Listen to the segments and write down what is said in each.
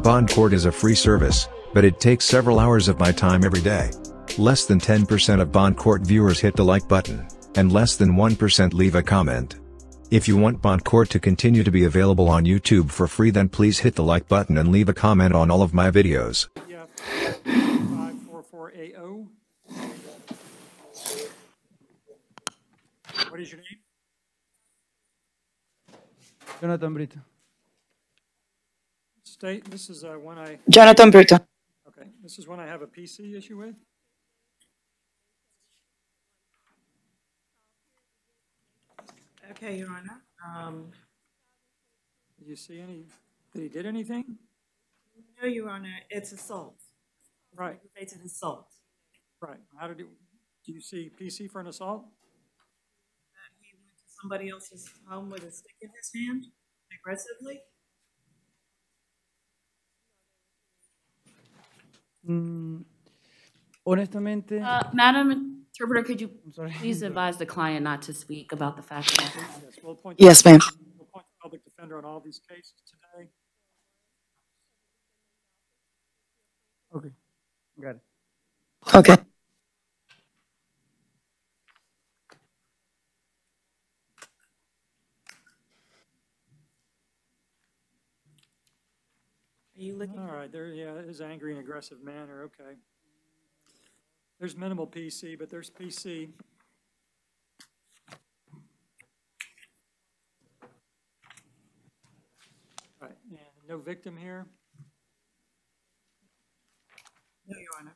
Bond court is a free service, but it takes several hours of my time every day. Less than 10% of bond court viewers hit the like button, and less than 1% leave a comment. If you want bond court to continue to be available on YouTube for free, then please hit the like button and leave a comment on all of my videos. Yeah, 544AO. What is your name? Jonathan Brito. State, this is one I... Jonathan Brito. Okay, this is one I have a PC issue with. Okay, Your Honor. Did you see any, that he did anything? No, Your Honor, it's assault. Right. It's an assault. Right. How did he, do you see PC for an assault? He went to somebody else's home with a stick in his hand, aggressively. Honestamente, Madam Interpreter, could you sorry. please advise the client not to speak about the facts? Yes, we'll appoint Yes, ma'am. we'll appoint the public defender on all these cases today. okay, got it. Okay. Are you looking? All right, there, yeah, his angry and aggressive manner, okay. There's minimal PC, but there's PC. All right, and no victim here. No, Your Honor.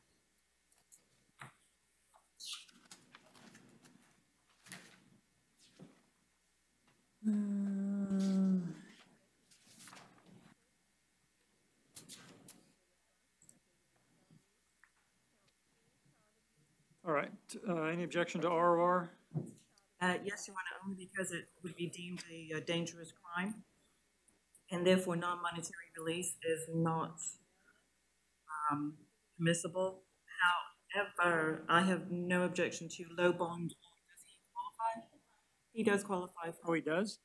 All right, any objection to ROR? Yes, Your Honor, only because it would be deemed a dangerous crime, and therefore non-monetary release is not permissible. However, I have no objection to low bond. Does he qualify? He does qualify for. Oh, he does?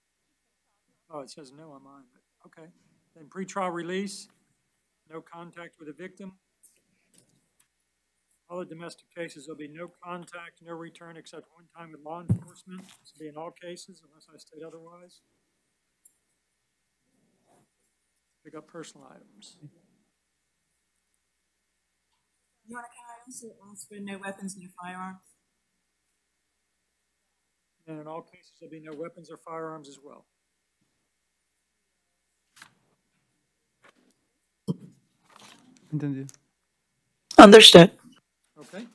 Oh, it says no on mine, but okay. Then pretrial release, no contact with the victim. All the domestic cases, there'll be no contact, no return except one time with law enforcement. This will be in all cases unless I state otherwise. Pick up personal items. Your Honor, can I also ask for no weapons, no firearms? And in all cases, there'll be no weapons or firearms as well. Entendido. Understood. Okay.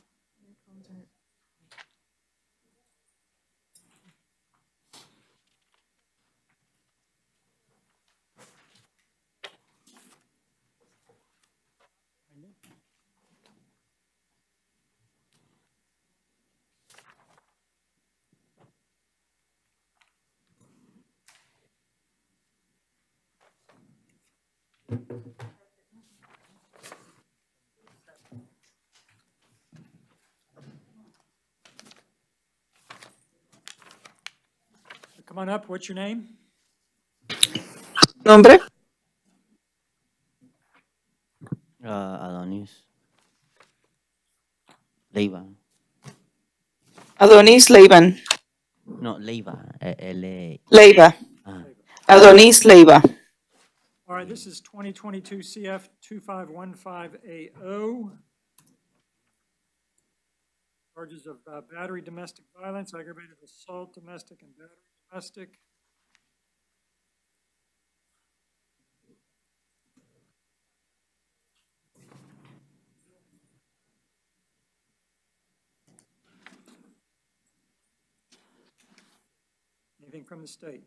Come on up. What's your name? Nombre? Adonis Leiva. Adonis Leiva. No, Leiva. L-A. Leiva. Adonis Leiva. All right, this is 2022 CF 2515AO. Charges of battery, domestic violence, aggravated assault, domestic and battery, domestic. Anything from the state?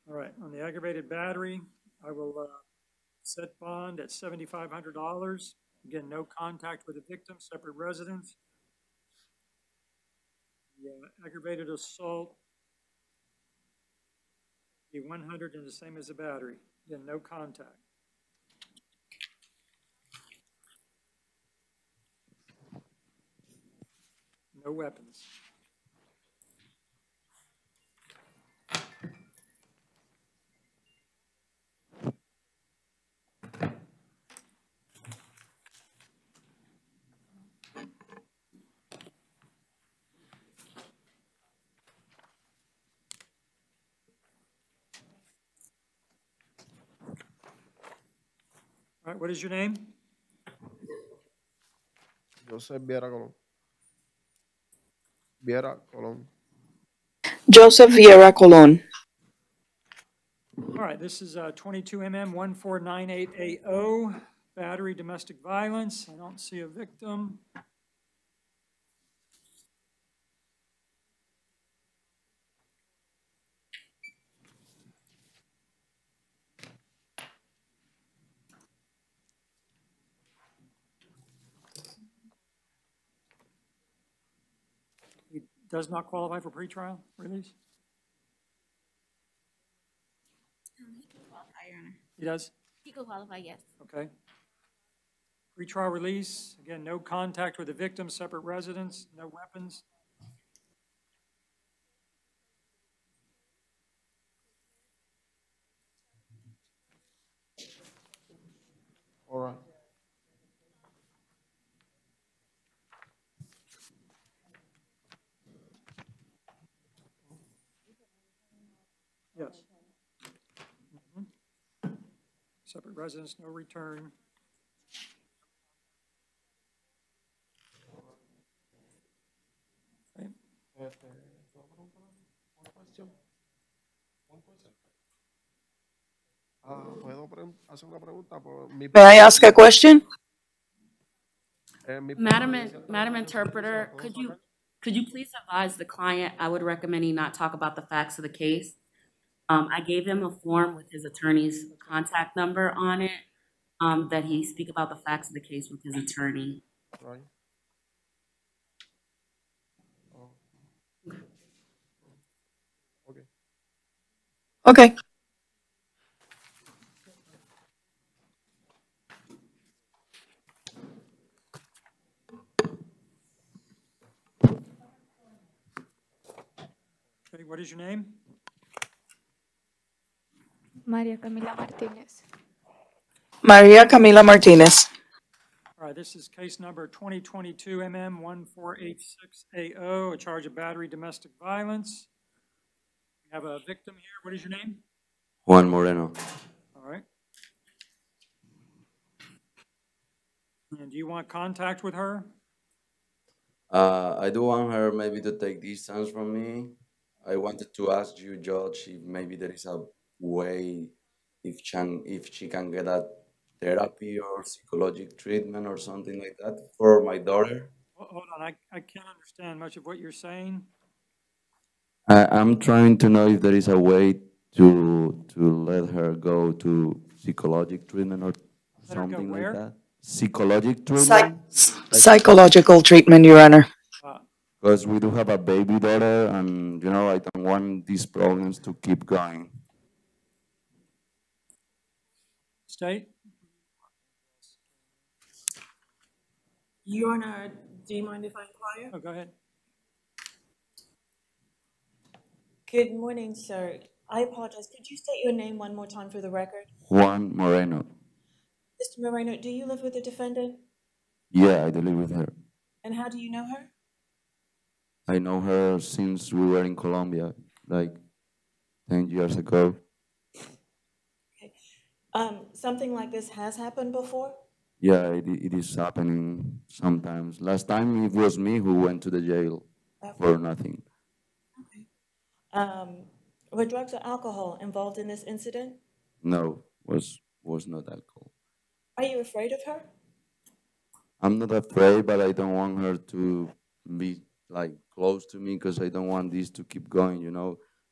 All right, on the aggravated battery, I will set bond at $7,500. Again, no contact with the victim, separate residence. The aggravated assault, be 100 and the same as the battery. Again, no contact. No weapons. All right, what is your name? Joseph Viera Colón. Viera Colón. Joseph Vieira Colon. All right, this is 22 MM 149880, battery domestic violence. I don't see a victim. He does not qualify for pretrial release? He could qualify, Your Honor. He does? He could qualify, yes. Okay. Pretrial release, again, no contact with the victim, separate residence, no weapons. All right. Yes. Separate residence, no return. Okay. ¿Puedo hacer una pregunta? May I ask a question? Madam Interpreter, could you please advise the client, I would recommend he not talk about the facts of the case. I gave him a form with his attorney's contact number on it, that he speak about the facts of the case with his attorney. Right. Okay. Okay. Okay, what is your name? María Camila Martínez. Maria Camila Martinez. All right, this is case number 2022 MM 1486AO, a charge of battery domestic violence. We have a victim here. What is your name? Juan Moreno. All right. And do you want contact with her? I do want her maybe to take distance from me. I wanted to ask you, Judge, if maybe there is a way if she can get a therapy or psychological treatment or something like that for my daughter. Hold on, I can't understand much of what you're saying. I'm trying to know if there is a way to let her go to psychological treatment or Let her go something like where? that. Psychological treatment? Psychological treatment, Your Honor. Because we do have a baby daughter, and I don't want these problems to keep going. State? Your Honor, do you mind if I inquire? Oh, go ahead. Good morning, sir. I apologize. Could you state your name one more time for the record? Juan Moreno. Mr. Moreno, do you live with the defendant? Yeah, I do live with her. And how do you know her? I know her since we were in Colombia, like 10 years ago. Okay. Something like this has happened before? Yeah, it is happening sometimes. Last time it was me who went to the jail for nothing. Okay. Were drugs or alcohol involved in this incident? No, was not alcohol. Are you afraid of her? I'm not afraid, but I don't want her to be like close to me because I don't want this to keep going,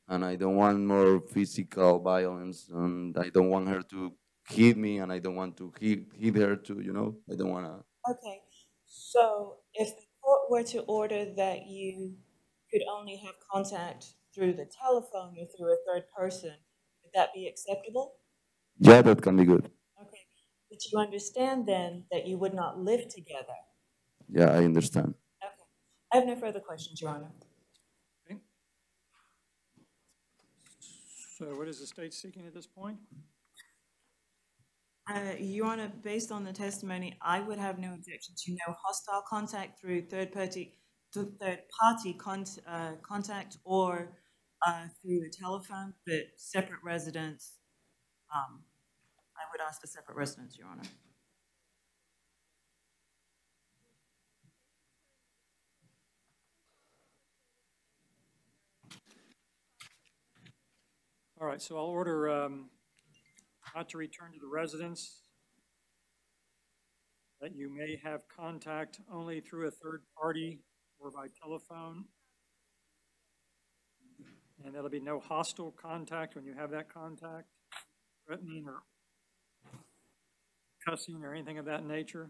and I don't want more physical violence, and I don't want her to hit me, and I don't want to hit her too, I don't want to. Okay. So if the court were to order that you could only have contact through the telephone or through a third person, would that be acceptable? Yeah, that can be good. Okay. But you understand then that you would not live together? Yeah, I understand. Okay. I have no further questions, Your Honor. Okay. So what is the state seeking at this point? Your Honor, based on the testimony, I would have no objection to no hostile contact through third-party contact or through the telephone, but separate residence I would ask for separate residence, Your Honor. All right, so I'll order not to return to the residence, that you may have contact only through a third party or by telephone. And there'll be no hostile contact when you have that contact, threatening or cussing or anything of that nature.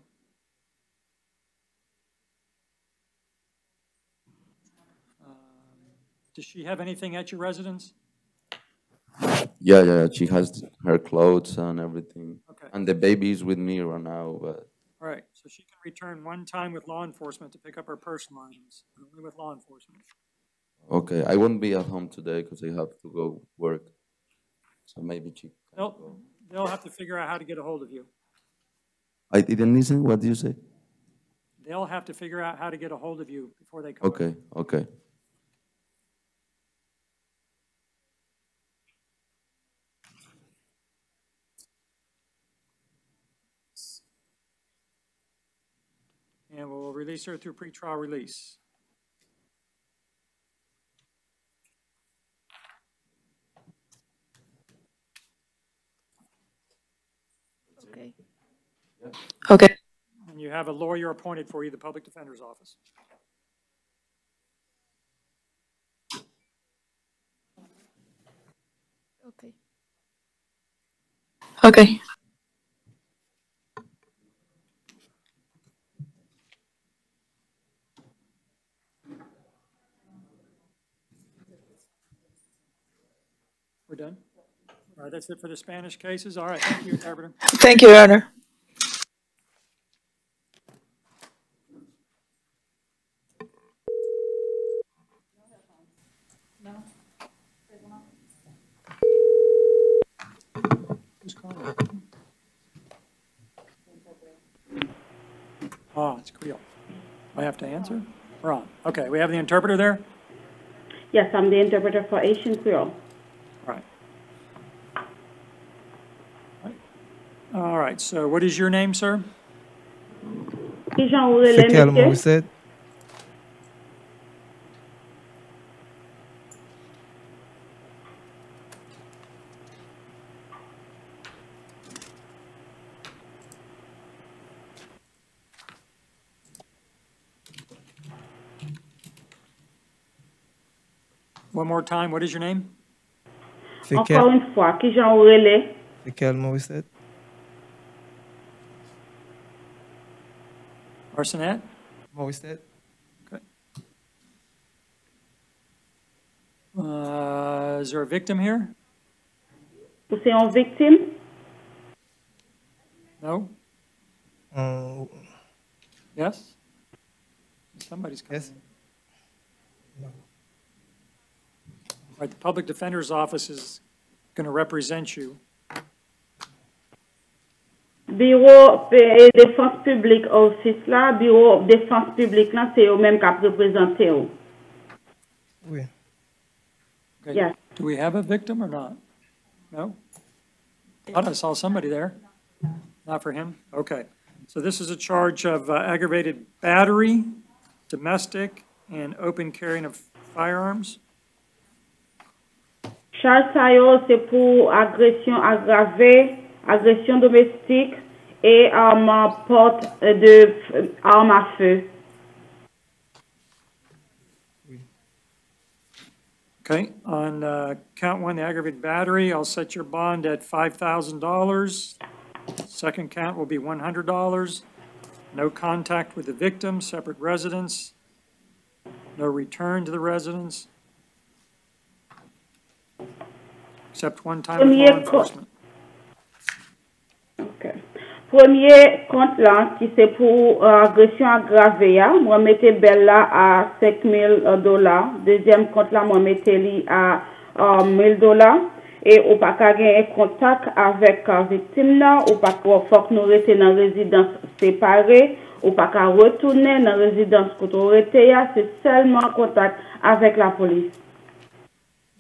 Does she have anything at your residence? Yeah, she has her clothes and everything. Okay. And the baby is with me right now, but All right, so she can return one time with law enforcement to pick up her personal items, only with law enforcement. okay. I won't be at home today because I have to go work. So maybe she can go. They'll have to figure out how to get a hold of you. I didn't listen. What did you say? They'll have to figure out how to get a hold of you before they come. Okay, okay. And we'll release her through pretrial release. Okay. Okay. And you have a lawyer appointed for you, the public defender's office. Okay. Okay. We're done? All right, that's it for the Spanish cases. All right, thank you, interpreter. Thank you, Your Honor. Who's calling? Ah, it's Creole. I have to answer? We're on. Okay, we have the interpreter there? Yes, I'm the interpreter for Asian Creole. All right. All right, so what is your name, sir? Qui j'en ouvre les Quel mot messieurs? c'est? One more time, what is your name? C'est Encore quel, une fois, qui j'en ouvre les? c'est quel mot c'est? Arsenet? Mot c'est? Okay. Is there a victim here? Ou c'est une victime? No? Um, Yes? Somebody's coming yes. in. All right, the public defender's office is going to represent you. Bureau de défense publique office là, bureau défense publique là, c'est eux même qui représenté ou. Oui. Okay. Yes. Do we have a victim or not? No? I thought I saw somebody there. Not for him? Okay. So this is a charge of aggravated battery, domestic, and open carrying of firearms. Charge ça yo, c'est pour agression aggravée, agression domestique et porte de arme à feu. Okay, on count one, the aggravated battery, I'll set your bond at $5,000. Second count will be $100. No contact with the victim, separate residence. No return to the residence. Except one time with law enforcement. Okay. Premier compte là, qui c'est pour agression aggravée, moi mettez belle là à $5,000. Deuxième compte là, moi mettez lui à $1,000. Et ou pas qu'à gagner contact avec victime là, ou pas qu'on faut que nous restions dans résidence séparée, ou pas qu'à retourner dans résidence qu'on rete ya, c'est seulement contact avec la police.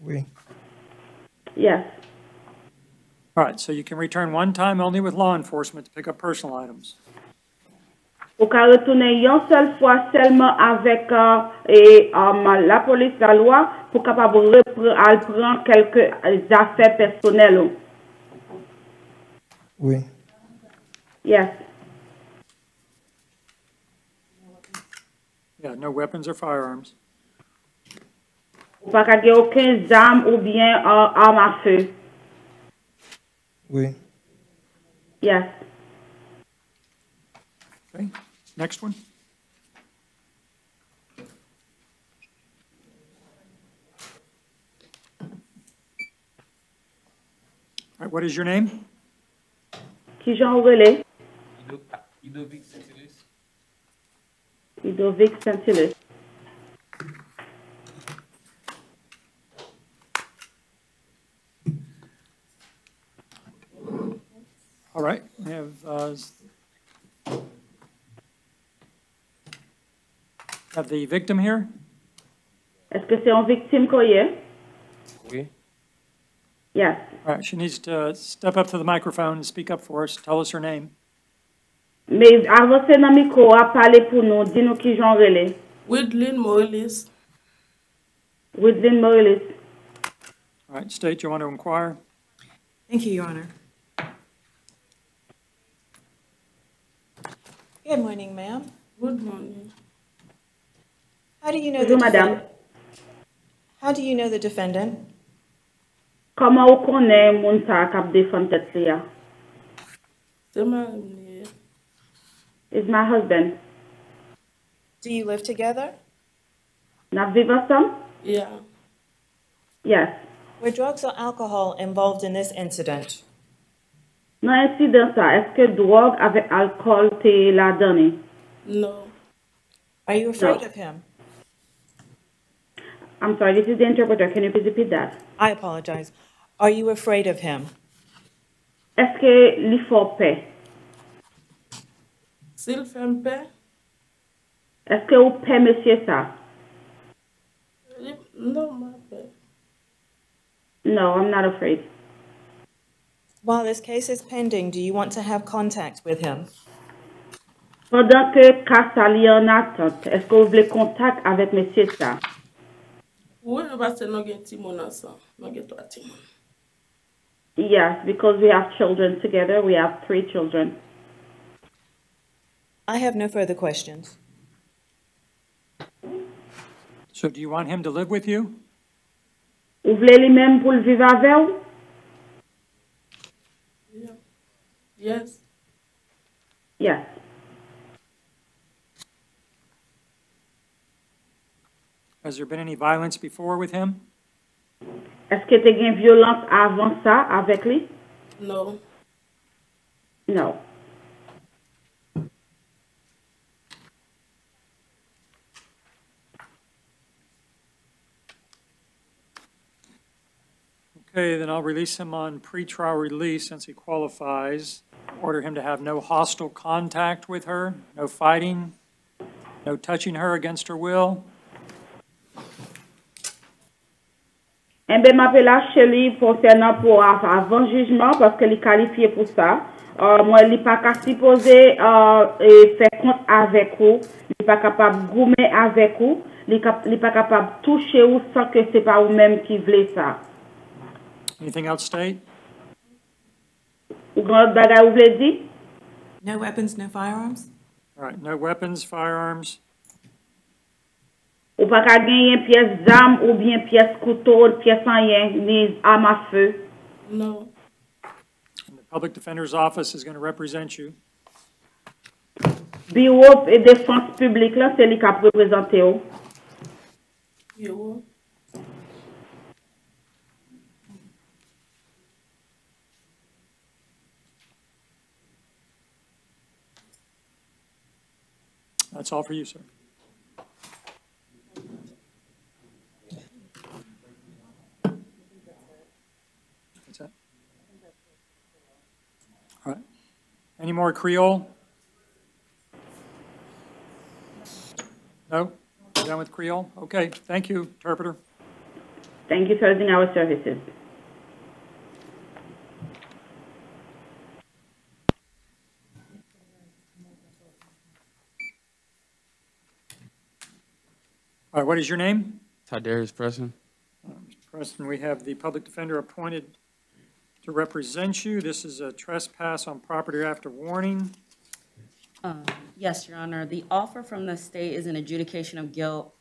Oui. Yes. All right, so you can return one time only with law enforcement to pick up personal items. Ou ka retourner une seule fois seulement avec la police, la loi, pour capable prendre quelques affaires personnelles. Oui. Yes. Yeah, no weapons or firearms. Ou pas qu'à aucun arme ou bien arme à feu. Oui. Yes. Okay, next one. All right, what is your name? Qui Jean relais? Ludovic Saint-Hilaire. Ludovic Saint-Hilaire. All right, we have the victim here. Est-ce que c'est une victime qu'on y est? Oui. Yes. All right, she needs to step up to the microphone and speak up for us. Tell us her name. Mais avancez dans le micro à parler pour nous. Dis-nous qui Jean relais. Woodlyn Morris. Woodlyn Morris. All right, state you want to inquire. Thank you, Your Honor. Good morning, ma'am. Good morning. How do you know Bonjour, the madame. defendant? How do you know the defendant? Comment vous connaissez moun sa k'ap défendre tête li ya? C'est ma Is my husband. Do you live together? N'a viv ensemble? Yeah. Yes. Were drugs or alcohol involved in this incident? Nan incident sa, eske drogue avec alcool te la donné? No. Are you afraid No. of him? I'm sorry, this is the interpreter. Can you please repeat that? I apologize. Are you afraid of him? Eske li fò pe? S'il fait un peu? Eske ou pe monsieur sa? No, ma paix. No, I'm not afraid. While this case is pending, do you want to have contact with him? Pendant que ka sa li en attente, eske ou vle contact avec monsieur sa? Oui, parce que nous avons un petit monde ensemble. Nous avons 3 petits monde. Yes, because we have children together. We have 3 children. I have no further questions. So do you want him to live with you? Ou vle li même pour le vivre avec ou? Yeah. Yes. Yes. Has there been any violence before with him? Est-ce que te gen violence avant ça avec lui? No. No. Okay, then I'll release him on pretrial release since he qualifies. Order him to have no hostile contact with her, no fighting, no touching her against her will. Eh bien, m'appelle lâché lui concernant pour avant jugement parce que il est qualifié pour ça. Moi, il n'est pas supposé faire compte avec vous. Il n'est pas capable de goumer avec vous. Il n'est pas capable de toucher vous sans que ce n'est pas vous-même qui voulez ça. Anything else, State? Ou grand bagay vous voulez dire? No weapons, no firearms? All right, no weapons, firearms. Ou pas qu'à gagner pièce d'arme ou bien pièce couteau, pièce en rien, ni arme à feu. No. And the Public Defender's Office is going to represent you. Bureau et défense publique, là, c'est lui qui a représenté. You. That's all for you, sir. What's that? All right. Any more Creole? No? We're done with Creole? Okay, thank you, interpreter. Thank you for using our services. All right, what is your name? Tydarius Preston. Mr. Preston, we have the public defender appointed to represent you. This is a trespass on property after warning. Yes, Your Honor. The offer from the state is an adjudication of guilt,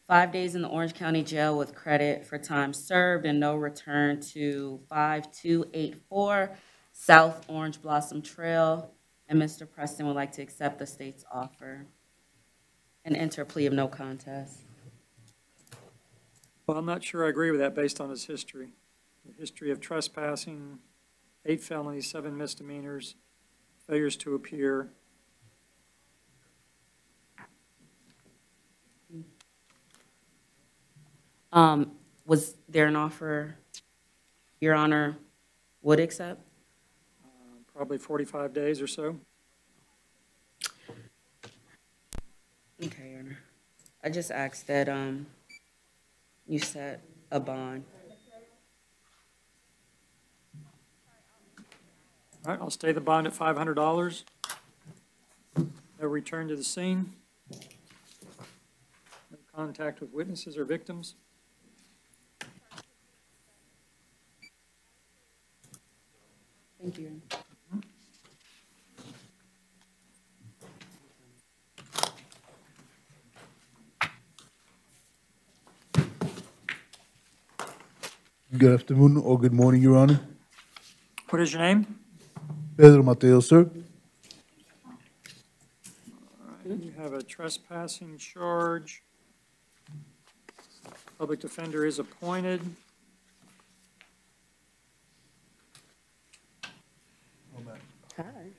5 days in the Orange County Jail with credit for time served and no return to 5284 South Orange Blossom Trail. And Mr. Preston would like to accept the state's offer and enter a plea of no contest. Well, I'm not sure I agree with that based on his history. The history of trespassing, 8 felonies, 7 misdemeanors, failures to appear. Was there an offer Your Honor would accept? Probably 45 days or so. Okay, Your Honor. I just asked that you set a bond. All right, I'll stay the bond at $500. No return to the scene. No contact with witnesses or victims. Thank you, Your Honor. Good afternoon or good morning, Your Honor. What is your name? Pedro Mateo, sir. All right, you have a trespassing charge. Public defender is appointed. Okay.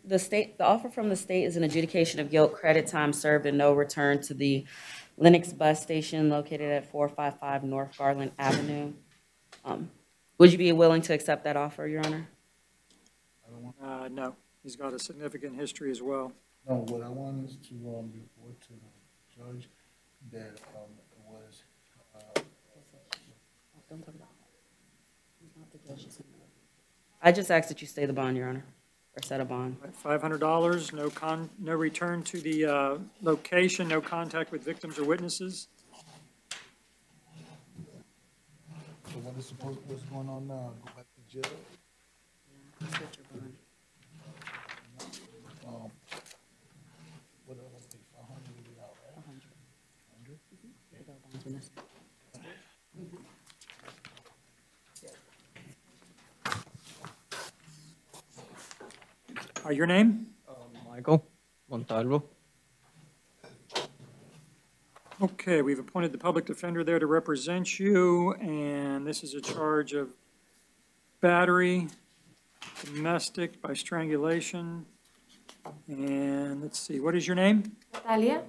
The offer from the state is an adjudication of guilt, credit time served, and no return to the Lennox bus station located at 455 North Garland Avenue. Would you be willing to accept that offer, Your Honor? No, he's got a significant history as well. No, what I want is to report to the judge that it was. Don't talk about that. He's not the judge. I just asked that you stay the bond, Your Honor, or set a bond. $500, no return to the location, no contact with victims or witnesses. So what's going on now? Go back to jail? What else? I think 500 will be out, right? 100? Your name? Michael Montalvo. Okay, we've appointed the public defender there to represent you, and this is a charge of battery, domestic by strangulation, and let's see, what is your name? Natalia?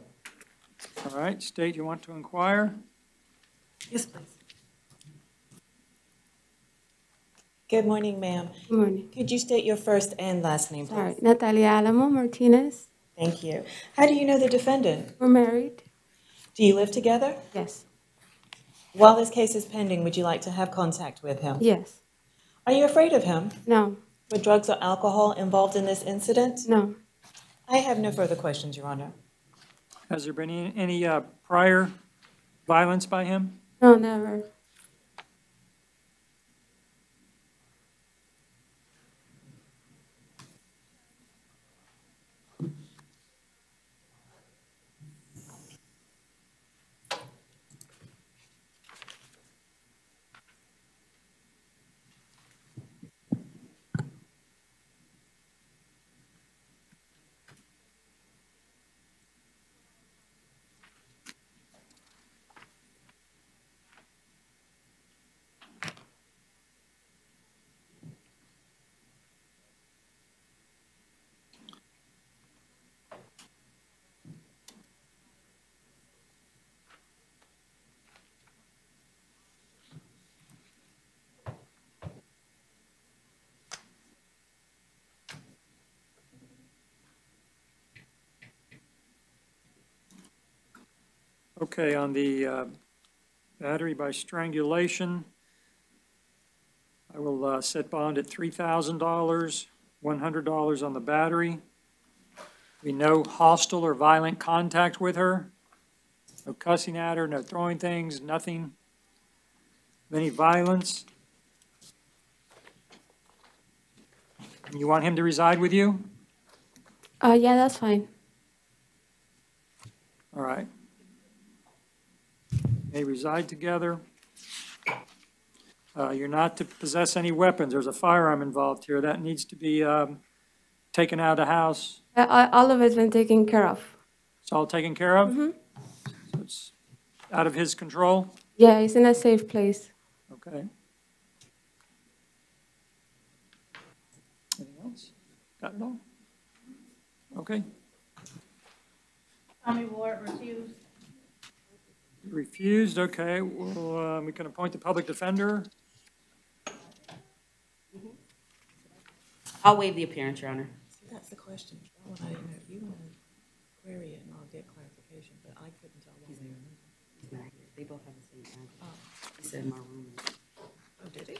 All right, state you want to inquire. Yes, please. Good morning, ma'am. Good morning. Could you state your first and last name, please? Sorry, Natalia Alamo Martinez. Thank you. How do you know the defendant? We're married. Do you live together? Yes. While this case is pending, would you like to have contact with him? Yes. Are you afraid of him? No. Were drugs or alcohol involved in this incident? No. I have no further questions, Your Honor. Has there been any prior violence by him? No, never. Okay, on the battery by strangulation, I will set bond at $3,000, $100 on the battery. Be no hostile or violent contact with her, no cussing at her, no throwing things, nothing of any violence. You want him to reside with you? Yeah, that's fine. All right. They reside together. You're not to possess any weapons. There's a firearm involved here. That needs to be taken out of the house. All of it's been taken care of. It's all taken care of? Mm-hmm. So it's out of his control? Yeah, it's in a safe place. Okay. Anything else? Got it all? Okay. Tommy Ward refused. Refused, okay. Well, we can appoint the public defender. I'll waive the appearance, Your Honor. See, that's the question. That one I didn't know. If you want to query it and I'll get clarification, but I couldn't tell one way or another. He's not here. They both have the same address. He said in my room. Oh, did he?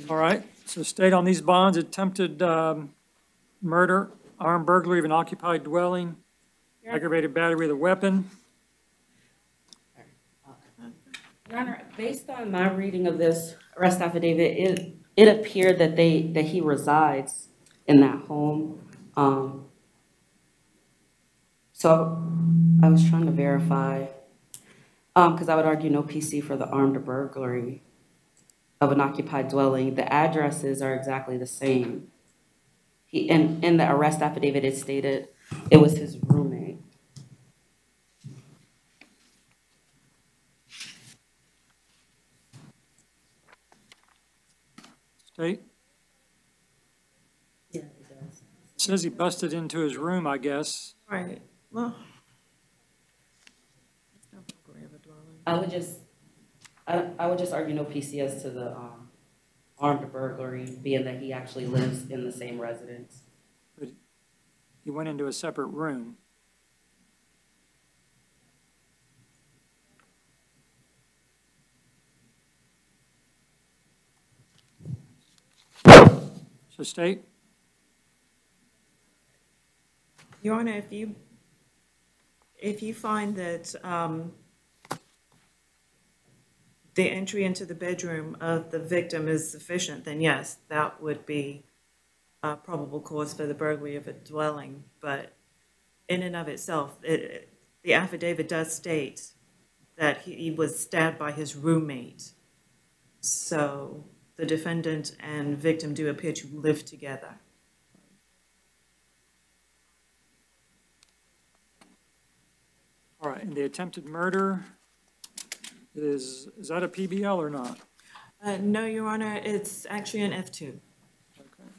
All right, so state on these bonds, attempted murder, armed burglary of an occupied dwelling, aggravated battery with a weapon. Your Honor, based on my reading of this arrest affidavit, it appeared that he resides in that home. So I was trying to verify, because I would argue no PC for the armed burglary of an occupied dwelling. The addresses are exactly the same. In the arrest affidavit, it stated it was his roommate. State? Yeah, it does. Says he busted into his room, I guess. Right. Well, it's no burglary of a dwelling. I would just argue no PC as to the armed burglary, being that he actually lives in the same residence. But he went into a separate room. So state? Your Honor, if you find that the entry into the bedroom of the victim is sufficient, then yes, that would be a probable cause for the burglary of a dwelling. But in and of itself, the affidavit does state that he was stabbed by his roommate. So the defendant and victim do appear to live together. All right, and the attempted murder, is that a PBL or not? No, Your Honor, it's actually an F2. Okay.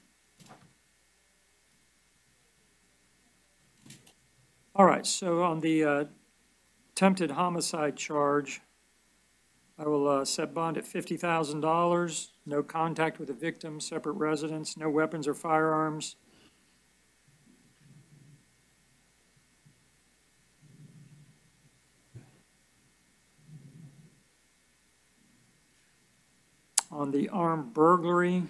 All right, so on the attempted homicide charge, I will set bond at $50,000, no contact with the victim, separate residence, no weapons or firearms. On the armed burglary,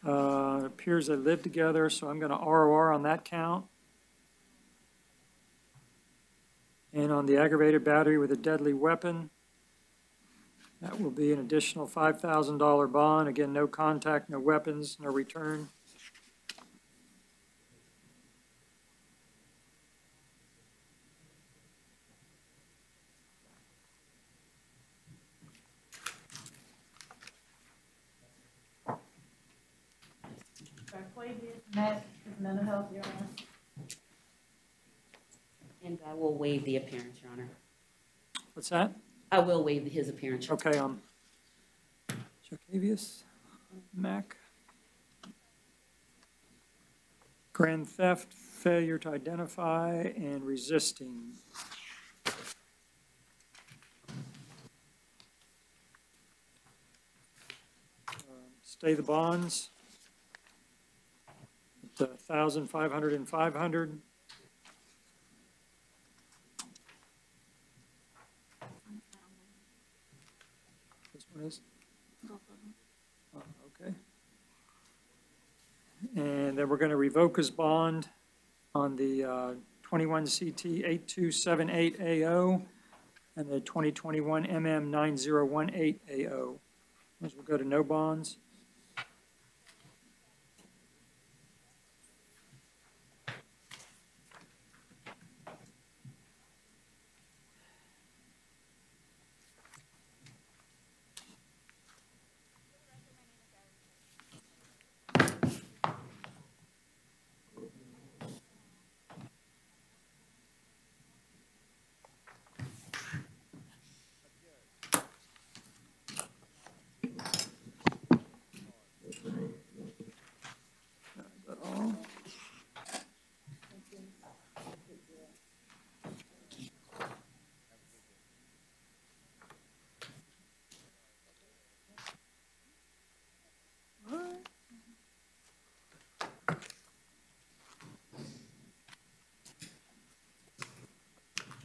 it appears they live together, so I'm going to ROR on that count. And on the aggravated battery with a deadly weapon, that will be an additional $5,000 bond. Again, no contact, no weapons, no return. Mental health, Your Honor. And I will waive the appearance, Your Honor. What's that? I will waive his appearance. Your Okay, Jacavius, Mac. Grand theft, failure to identify, and resisting. Stay the bonds. It's 1,500 and 500. This one is? Oh, okay. And then we're going to revoke his bond on the 21 CT 8278AO and the 2021 MM 9018AO. Those will go to no bonds.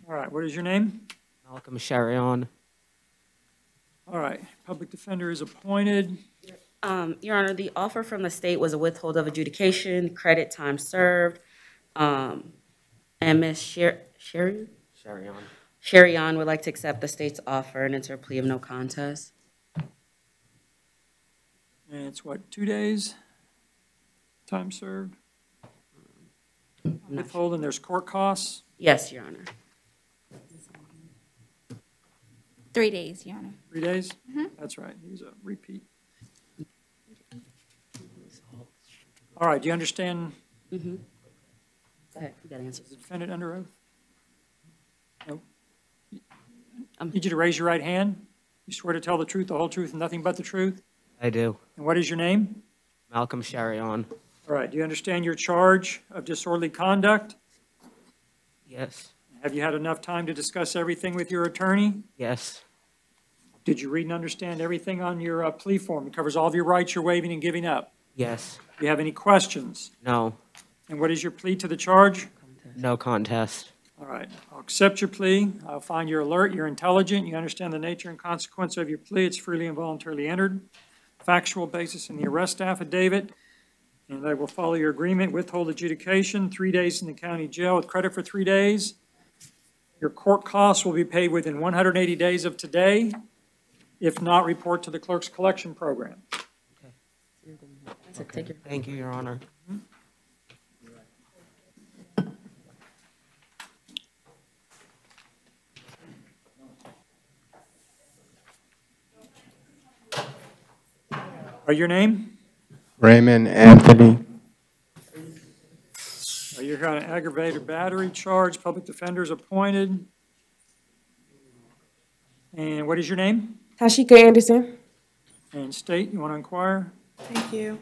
All right, what is your name? Malcolm Sharion. All right, public defender is appointed. Your Honor, the offer from the state was a withhold of adjudication, credit time served. And Ms. Sharion would like to accept the state's offer and enter a plea of no contest. And it's what, 2 days? Time served? Withhold, and there's court costs? Yes, Your Honor. 3 days, Your Honor. 3 days? That's right, he's a repeat. All right, do you understand? Go ahead, you got to answer. Is the defendant under oath? No. Need you to raise your right hand. You swear to tell the truth, the whole truth, and nothing but the truth? I do. And what is your name? Malcolm Sharion. All right, do you understand your charge of disorderly conduct? Yes. Have you had enough time to discuss everything with your attorney? Yes. Did you read and understand everything on your plea form? It covers all of your rights you're waiving and giving up. Yes. Do you have any questions? No. And what is your plea to the charge? No contest. All right, I'll accept your plea. I'll find you're alert, you're intelligent, you understand the nature and consequence of your plea. It's freely and voluntarily entered. Factual basis in the arrest affidavit. And I will follow your agreement, withhold adjudication, 3 days in the county jail with credit for 3 days. Your court costs will be paid within 180 days of today. If not, report to the clerk's collection program. Thank you, Your Honor. Your name? Raymond Anthony. You're here on an aggravated battery charge, public defenders appointed. And what is your name? Tashika Anderson. And state, you want to inquire? Thank you.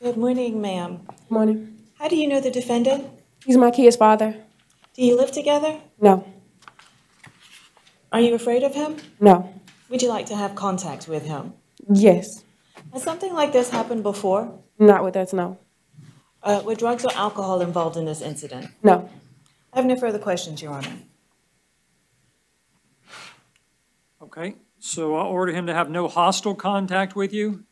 Good morning, ma'am. Good morning. How do you know the defendant? He's my kid's father. Do you live together? No. Are you afraid of him? No. Would you like to have contact with him? Yes. Has something like this happened before? Not with us, no. Were drugs or alcohol involved in this incident? No. I have no further questions, Your Honor. Okay, so I'll order him to have no hostile contact with you.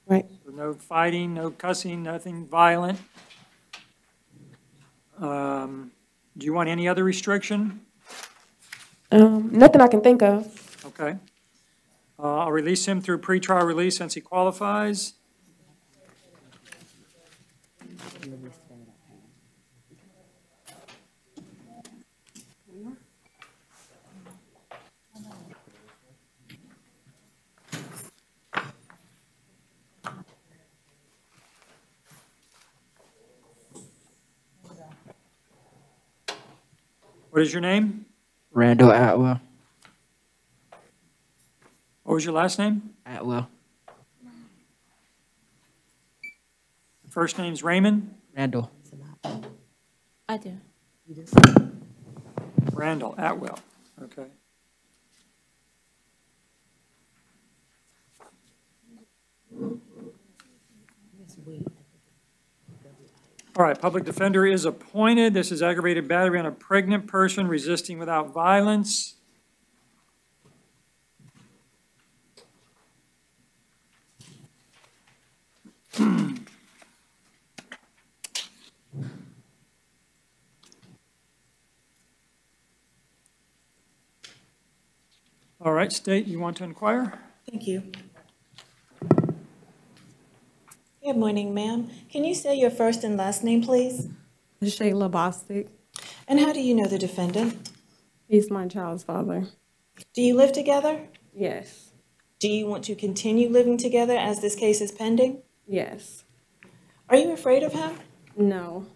Right. So no fighting, no cussing, nothing violent. Do you want any other restriction? Nothing I can think of. Okay. I'll release him through pretrial release since he qualifies. What is your name? Randall Atwell. What was your last name? Atwell. First name's Raymond? Randall. I do. Randall Atwell, okay. All right, public defender is appointed. This is aggravated battery on a pregnant person resisting without violence. All right, State, you want to inquire? Thank you. Good morning, ma'am. Can you say your first and last name, please? Shayla Bostic. And how do you know the defendant? He's my child's father. Do you live together? Yes. Do you want to continue living together as this case is pending? Yes. Are you afraid of him? No.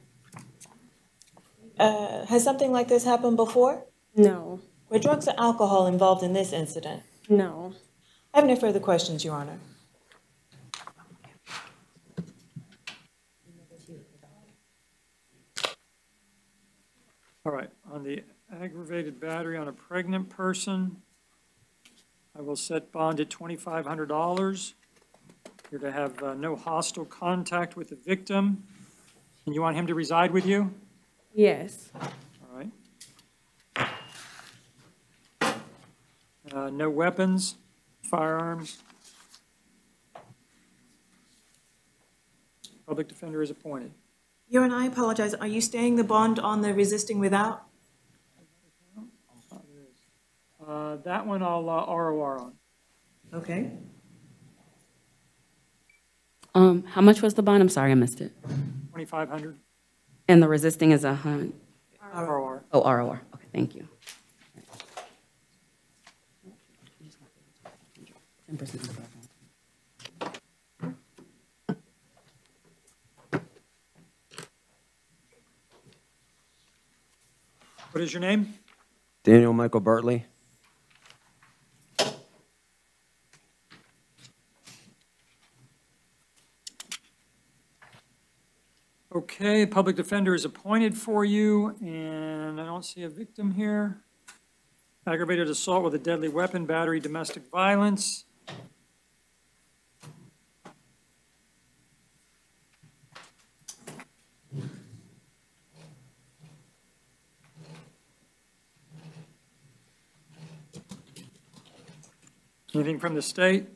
Has something like this happened before? No. Were drugs or alcohol involved in this incident? No. I have no further questions, Your Honor. All right, on the aggravated battery on a pregnant person, I will set bond at $2,500. You're to have no hostile contact with the victim. And you want him to reside with you? Yes. All right. No weapons, firearms. Public defender is appointed. Your Honor, I apologize. Are you staying the bond on the resisting without? That one I'll ROR on. Okay. How much was the bond? I'm sorry, I missed it. $2,500. And the resisting is $100. ROR. Oh, ROR. Okay, thank you. 10%. What is your name? Daniel Michael Bartley. Okay, public defender is appointed for you, and I don't see a victim here. Aggravated assault with a deadly weapon, battery, domestic violence. Anything from the state?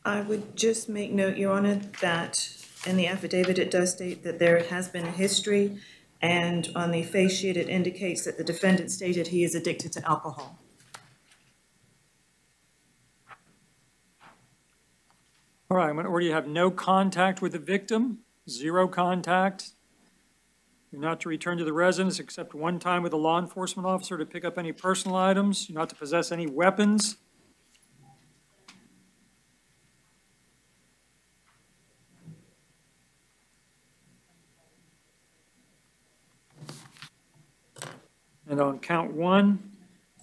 I would just make note, Your Honor, that in the affidavit, it does state that there has been a history, and on the face sheet, it indicates that the defendant stated he is addicted to alcohol. All right, I'm going to order you to have no contact with the victim, 0 contact. You're not to return to the residence except one time with a law enforcement officer to pick up any personal items. You're not to possess any weapons. And on count 1,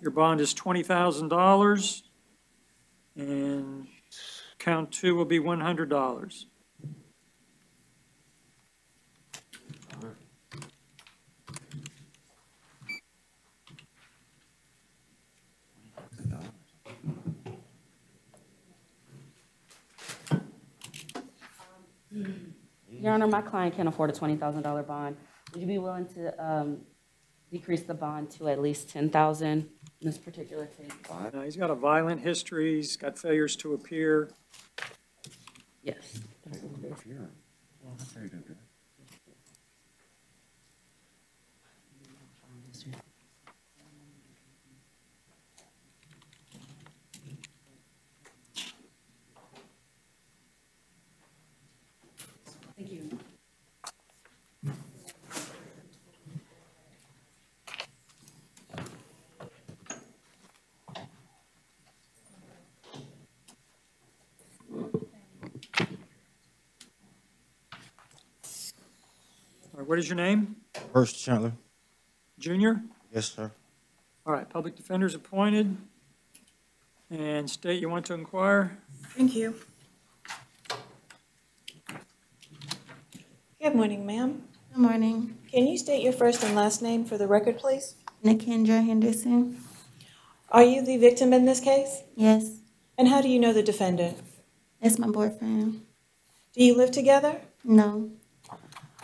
your bond is $20,000. And count 2 will be $100. Your Honor, my client can't afford a $20,000 bond. Would you be willing to decrease the bond to at least $10,000 in this particular case? He's got a violent history. He's got failures to appear. Yes. Thank you. All right, what is your name? First Chandler. Junior? Yes, sir. All right, public defender's appointed. And state you want to inquire? Thank you. Good morning, ma'am. Good morning. Can you state your first and last name for the record, please? Nikendra Henderson. Are you the victim in this case? Yes. And how do you know the defendant? That's my boyfriend. Do you live together? No.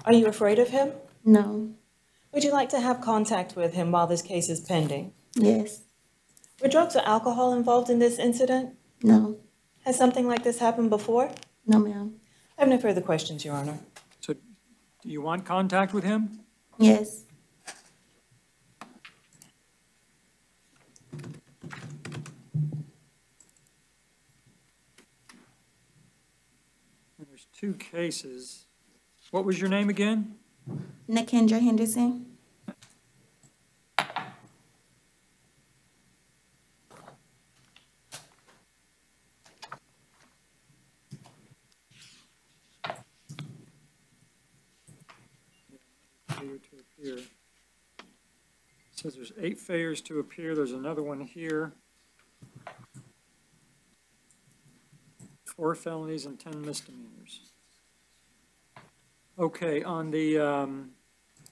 Are you afraid of him? No. Would you like to have contact with him while this case is pending? Yes. Were drugs or alcohol involved in this incident? No. Has something like this happened before? No, ma'am. I have no further questions, Your Honor. So do you want contact with him? Yes. And there's two cases. What was your name again? Nakendra Henderson. Failure to appear. It says there's 8 failures to appear. There's another one here. 4 felonies and 10 misdemeanors. Okay, on the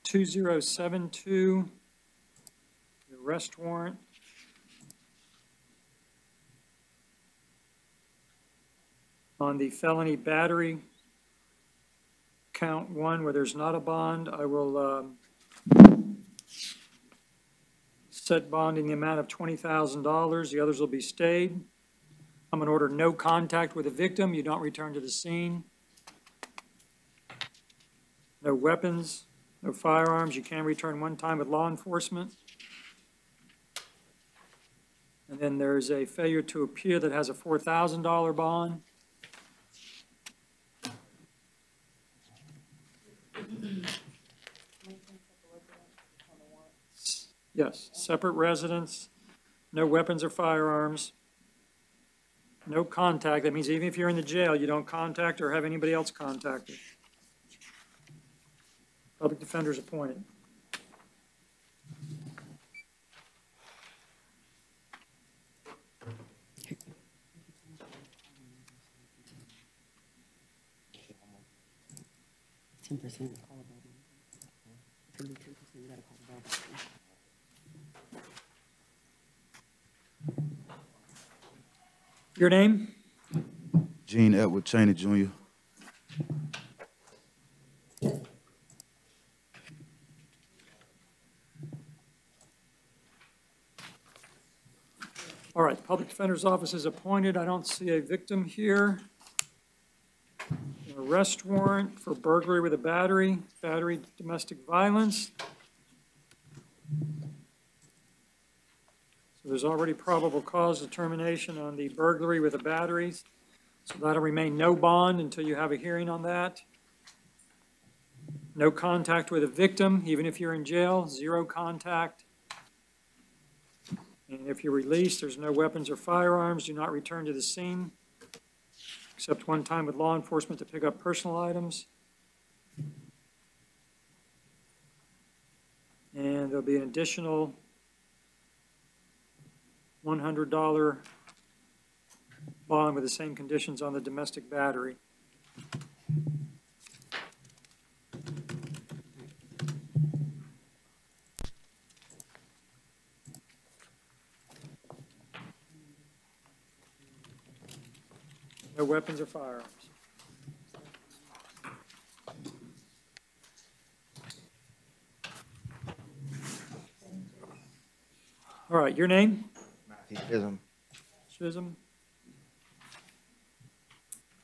2072, the arrest warrant. On the felony battery, count 1 where there's not a bond, I will set bond in the amount of $20,000. The others will be stayed. I'm going to order no contact with the victim. You don't return to the scene. No weapons, no firearms. You can return one time with law enforcement. And then there's a failure to appear that has a $4,000 bond. Yes, separate residence, no weapons or firearms, no contact. That means even if you're in the jail, you don't contact or have anybody else contacted. Public defenders appointed. Your name? Gene Edward Cheney, Jr. All right, the public defender's office is appointed. I don't see a victim here. An arrest warrant for burglary with a battery, domestic violence. So there's already probable cause determination on the burglary with a battery. So that'll remain no bond until you have a hearing on that. No contact with a victim, even if you're in jail, 0 contact. And if you're released, there's no weapons or firearms. Do not return to the scene, except one time with law enforcement to pick up personal items. And there'll be an additional $100 bond with the same conditions on the domestic battery. No weapons or firearms. All right, your name? Chisholm. Chisholm.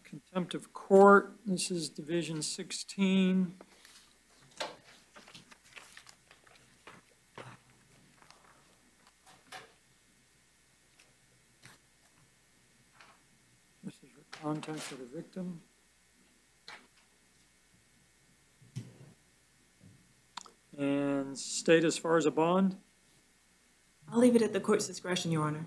Contempt of court, this is Division 16. This is for contact with the victim. And state as far as a bond? I'll leave it at the court's discretion, Your Honor.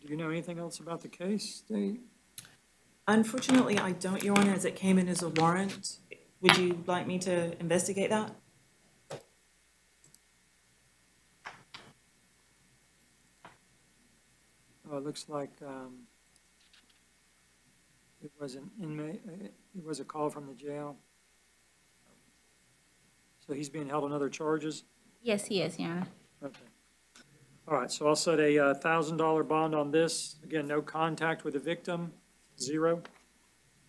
Do you know anything else about the case, State? Unfortunately, I don't, Your Honor, as it came in as a warrant. Would you like me to investigate that? Oh, it looks like it was an inmate, it was a call from the jail. So he's being held on other charges? Yes, he is, Your Honor. Okay. All right, so I'll set a $1,000 bond on this. Again, no contact with the victim, 0.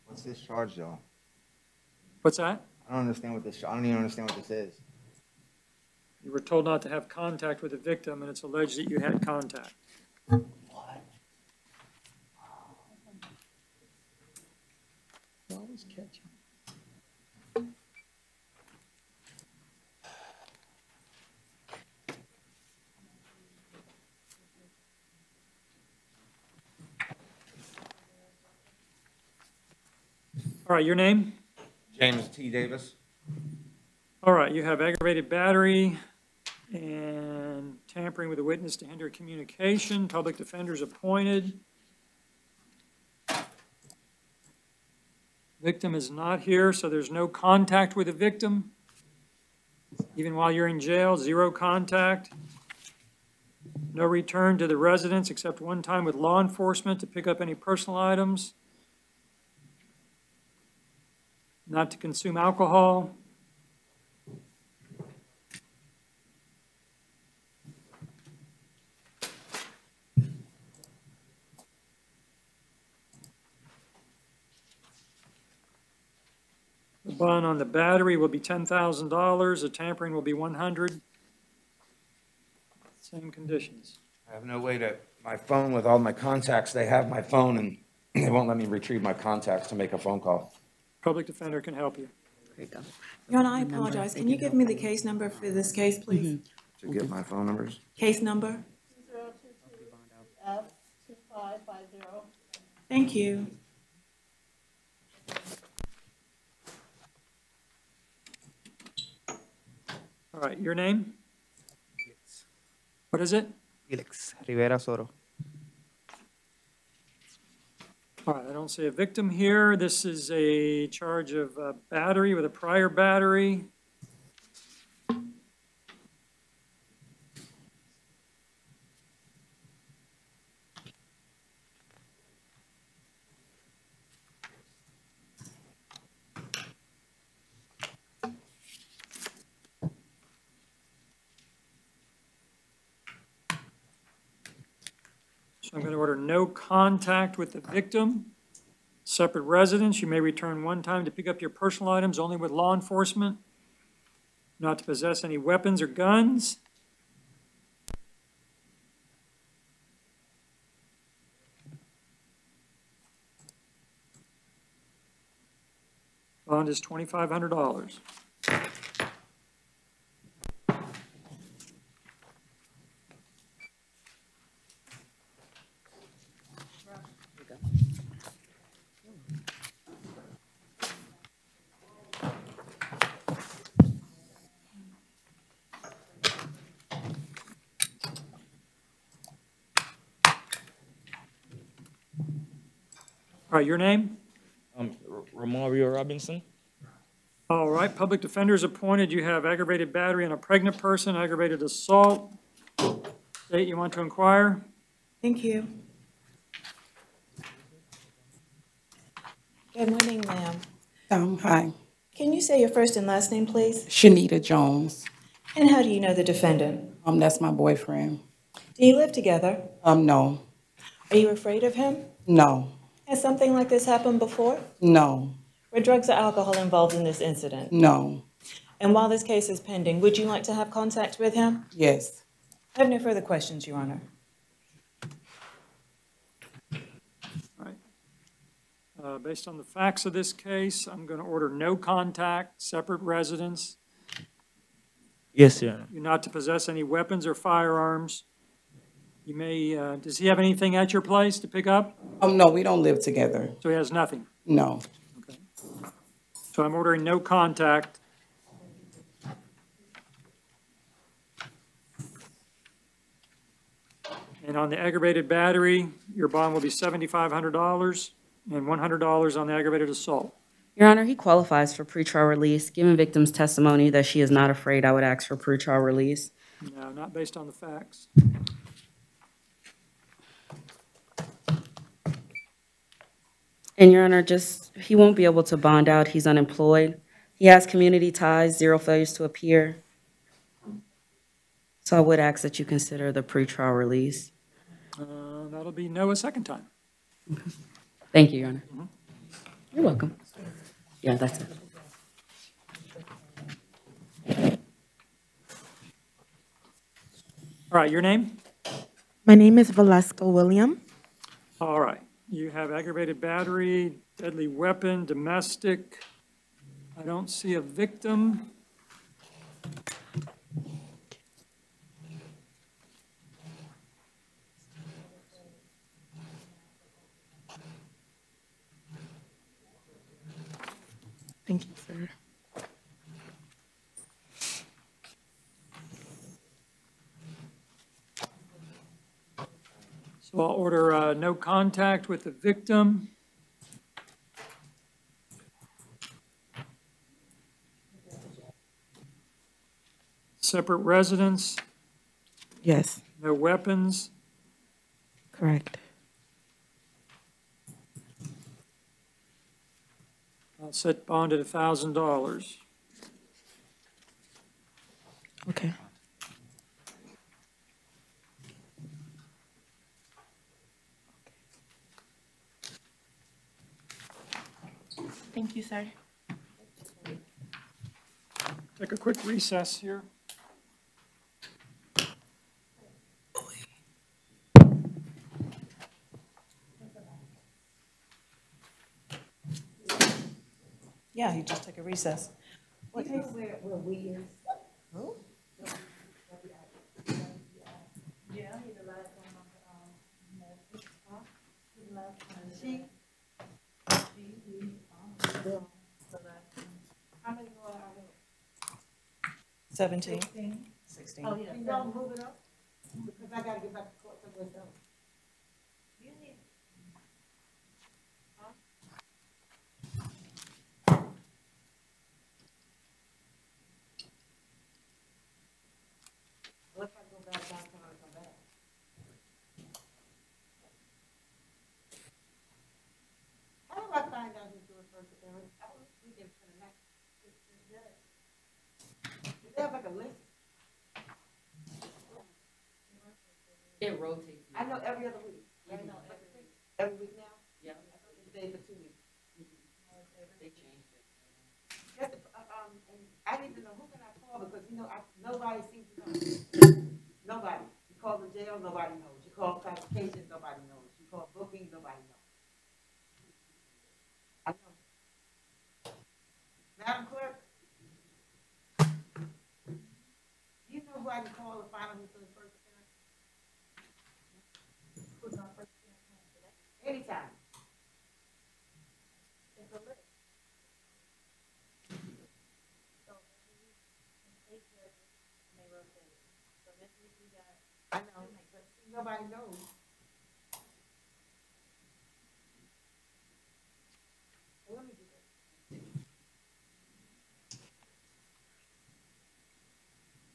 What's this charge, though? What's that? I don't understand what this, I don't even understand what this is. You were told not to have contact with the victim, and it's alleged that you had contact. Always catch him. All right, your name? James T. Davis. All right, you have aggravated battery and tampering with a witness to hinder communication. Public defenders appointed. Victim is not here, so there's no contact with the victim. Even while you're in jail, 0 contact. No return to the residence except one time with law enforcement to pick up any personal items. Not to consume alcohol. The bond on the battery will be $10,000. The tampering will be $100,000. Same conditions. I have no way to, my phone with all my contacts, they have my phone and they won't let me retrieve my contacts to make a phone call. Public defender can help you. There you go. Your Honor, I apologize. Can you give me the case number for this case, please? To get my phone numbers. Case number? 022F2550. Thank you. All right, your name? What is it? Felix Rivera Soro. All right, I don't see a victim here. This is a charge of battery with a prior battery. So I'm going to order no contact with the victim. Separate residence, you may return one time to pick up your personal items only with law enforcement. Not to possess any weapons or guns. Bond is $2,500. All right, your name? Romario Robinson. All right, public defenders appointed. You have aggravated battery on a pregnant person, aggravated assault. Date you want to inquire? Thank you. Good morning, ma'am. Hi, Can you say your first and last name, please? Shanita Jones. And how do you know the defendant? That's my boyfriend. Do you live together? No, Are you afraid of him? no, Has something like this happened before? no, Were drugs or alcohol involved in this incident? no, And while this case is pending, would you like to have contact with him? yes. I have no further questions, Your Honor. All right. Based on the facts of this case, I'm going to order no contact, separate residence. Yes, Your Honor. You're not to possess any weapons or firearms. You may, does he have anything at your place to pick up? No, we don't live together. So he has nothing. No. So I'm ordering no contact. And on the aggravated battery, your bond will be $7,500 and $100 on the aggravated assault. Your Honor, he qualifies for pretrial release. Given victim's testimony that she is not afraid, I would ask for pretrial release. No, not based on the facts. And Your Honor, he won't be able to bond out. He's unemployed. He He has community ties, 0 failures to appear. So I would ask that you consider the pretrial release. That'll be no a second time. Thank you, Your Honor. You're welcome. Yeah, that's it. All right, your name? My name is Velasco William. All right. You have aggravated battery, deadly weapon, domestic. I don't see a victim. Thank you, sir. So I'll order no contact with the victim. Separate residence, Yes, no weapons. correct. I'll set bond at $1,000. Okay. Thank you, sir. Take a quick recess here. Yeah, you just take a recess. What case? Where we is? Who? Yeah, he's the last one She. How many more are there? 17. 16. Oh, yeah. Can y'all move it up? Because I gotta get back to court somewhere else. You need. What if I go back downtown and come back? How do I find out who's doing first appearance? I was speaking to the next judge. Do they have like a list? It rotates. I know every other week. I know every week now? Yeah. I thought you stayed for 2 weeks. They changed it. Just, and I need to know who can I call because, you know, nobody seems to know. Nobody. You call the jail, nobody knows. You call classifications, nobody knows. You call booking, nobody knows. I know. Madam Clerk, you know who I can call to find out who's doing first appearance? Who's on first appearance today? Anytime. It's a list. I know, but nobody knows. Well, let me do this.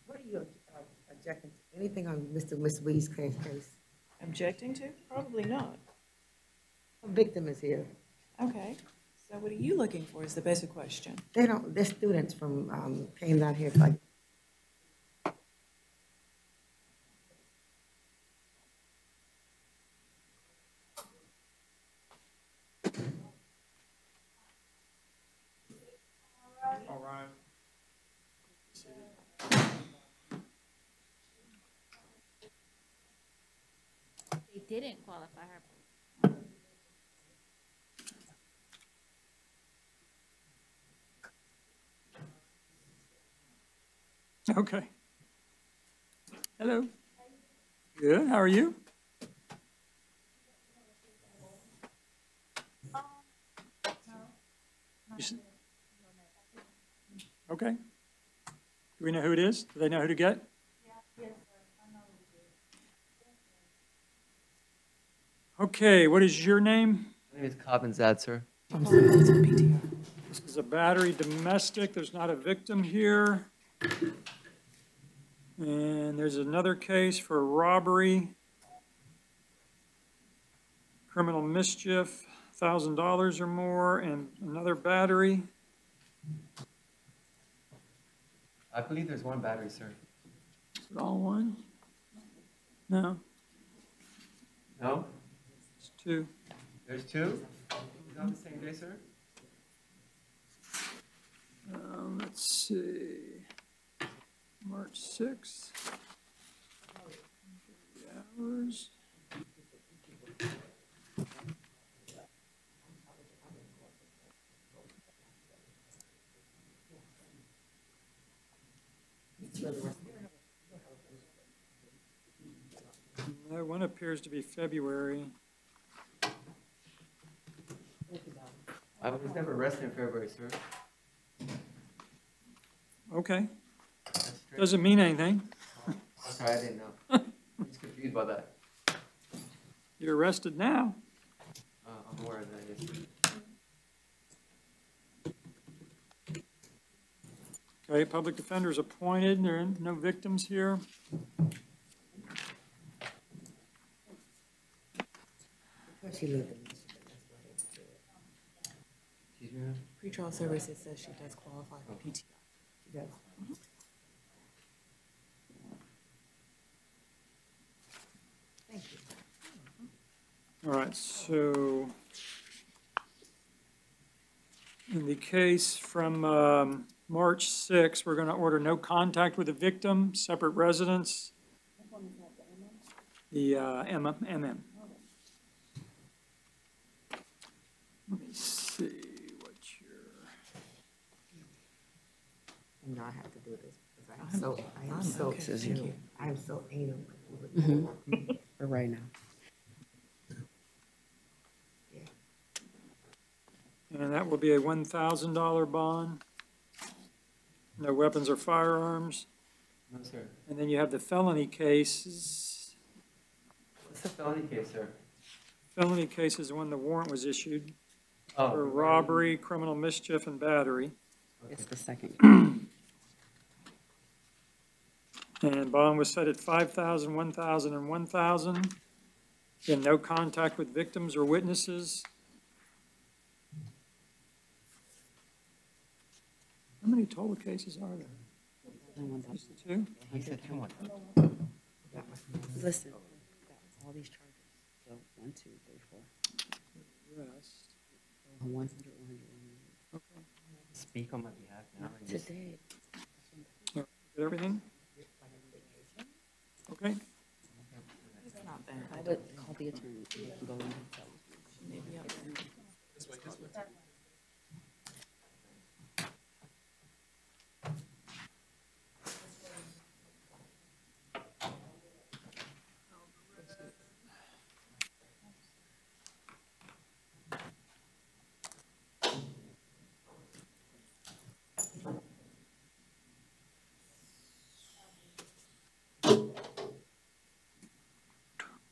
What are you objecting to? Anything on Mr. and Miss Wee's case? Objecting to? Probably not. A victim is here. Okay. So what are you looking for is the basic question. They're students from, came down here like. All right. They didn't qualify her. Okay. Hello. Good, how are you? Okay. Do we know who it is? Do they know who to get? Okay, what is your name? My name is Cobbins sir. This is a battery domestic. There's not a victim here. And there's another case for robbery, criminal mischief, $1,000 or more, and another battery. I believe there's one battery, sir. Is it all one? No, No? it's two. There's two? Is that on the same day, sir? Let's see. March 6th. Hours. No, one appears to be February. I was never arrested in February, sir. Okay. Doesn't mean anything. I'm sorry, I didn't know. I'm just confused by that. You're arrested now. I'm aware of that, yes, sir. Okay, public defender's appointed. There are no victims here. She lived in Michigan, that's why they do it. Excuse me, ma'am? Pretrial services says she does qualify for PTI. She does. Thank you. All right, so in the case from March 6th, we're going to order no contact with the victim, separate residence. The MM. Let me see what You know, I have to do this because I am so anal. For right now. And that will be a $1,000 bond. No weapons or firearms. No, sir. And then you have the felony cases. What's the felony case, sir? Felony case is when the warrant was issued Oh. for robbery, criminal mischief, and battery. It's the second. And bond was set at $5,000, $1,000, and $1,000. Again, no contact with victims or witnesses. How many total cases are there? Just two? He said two. Listen, all these charges. So 1, 2, 3, 4. Yes. 100, 100, 100. Okay. Speak on my behalf now. Today. Get everything? Okay. It's not bad. I would call the attorney. They can go into detail. Maybe up there.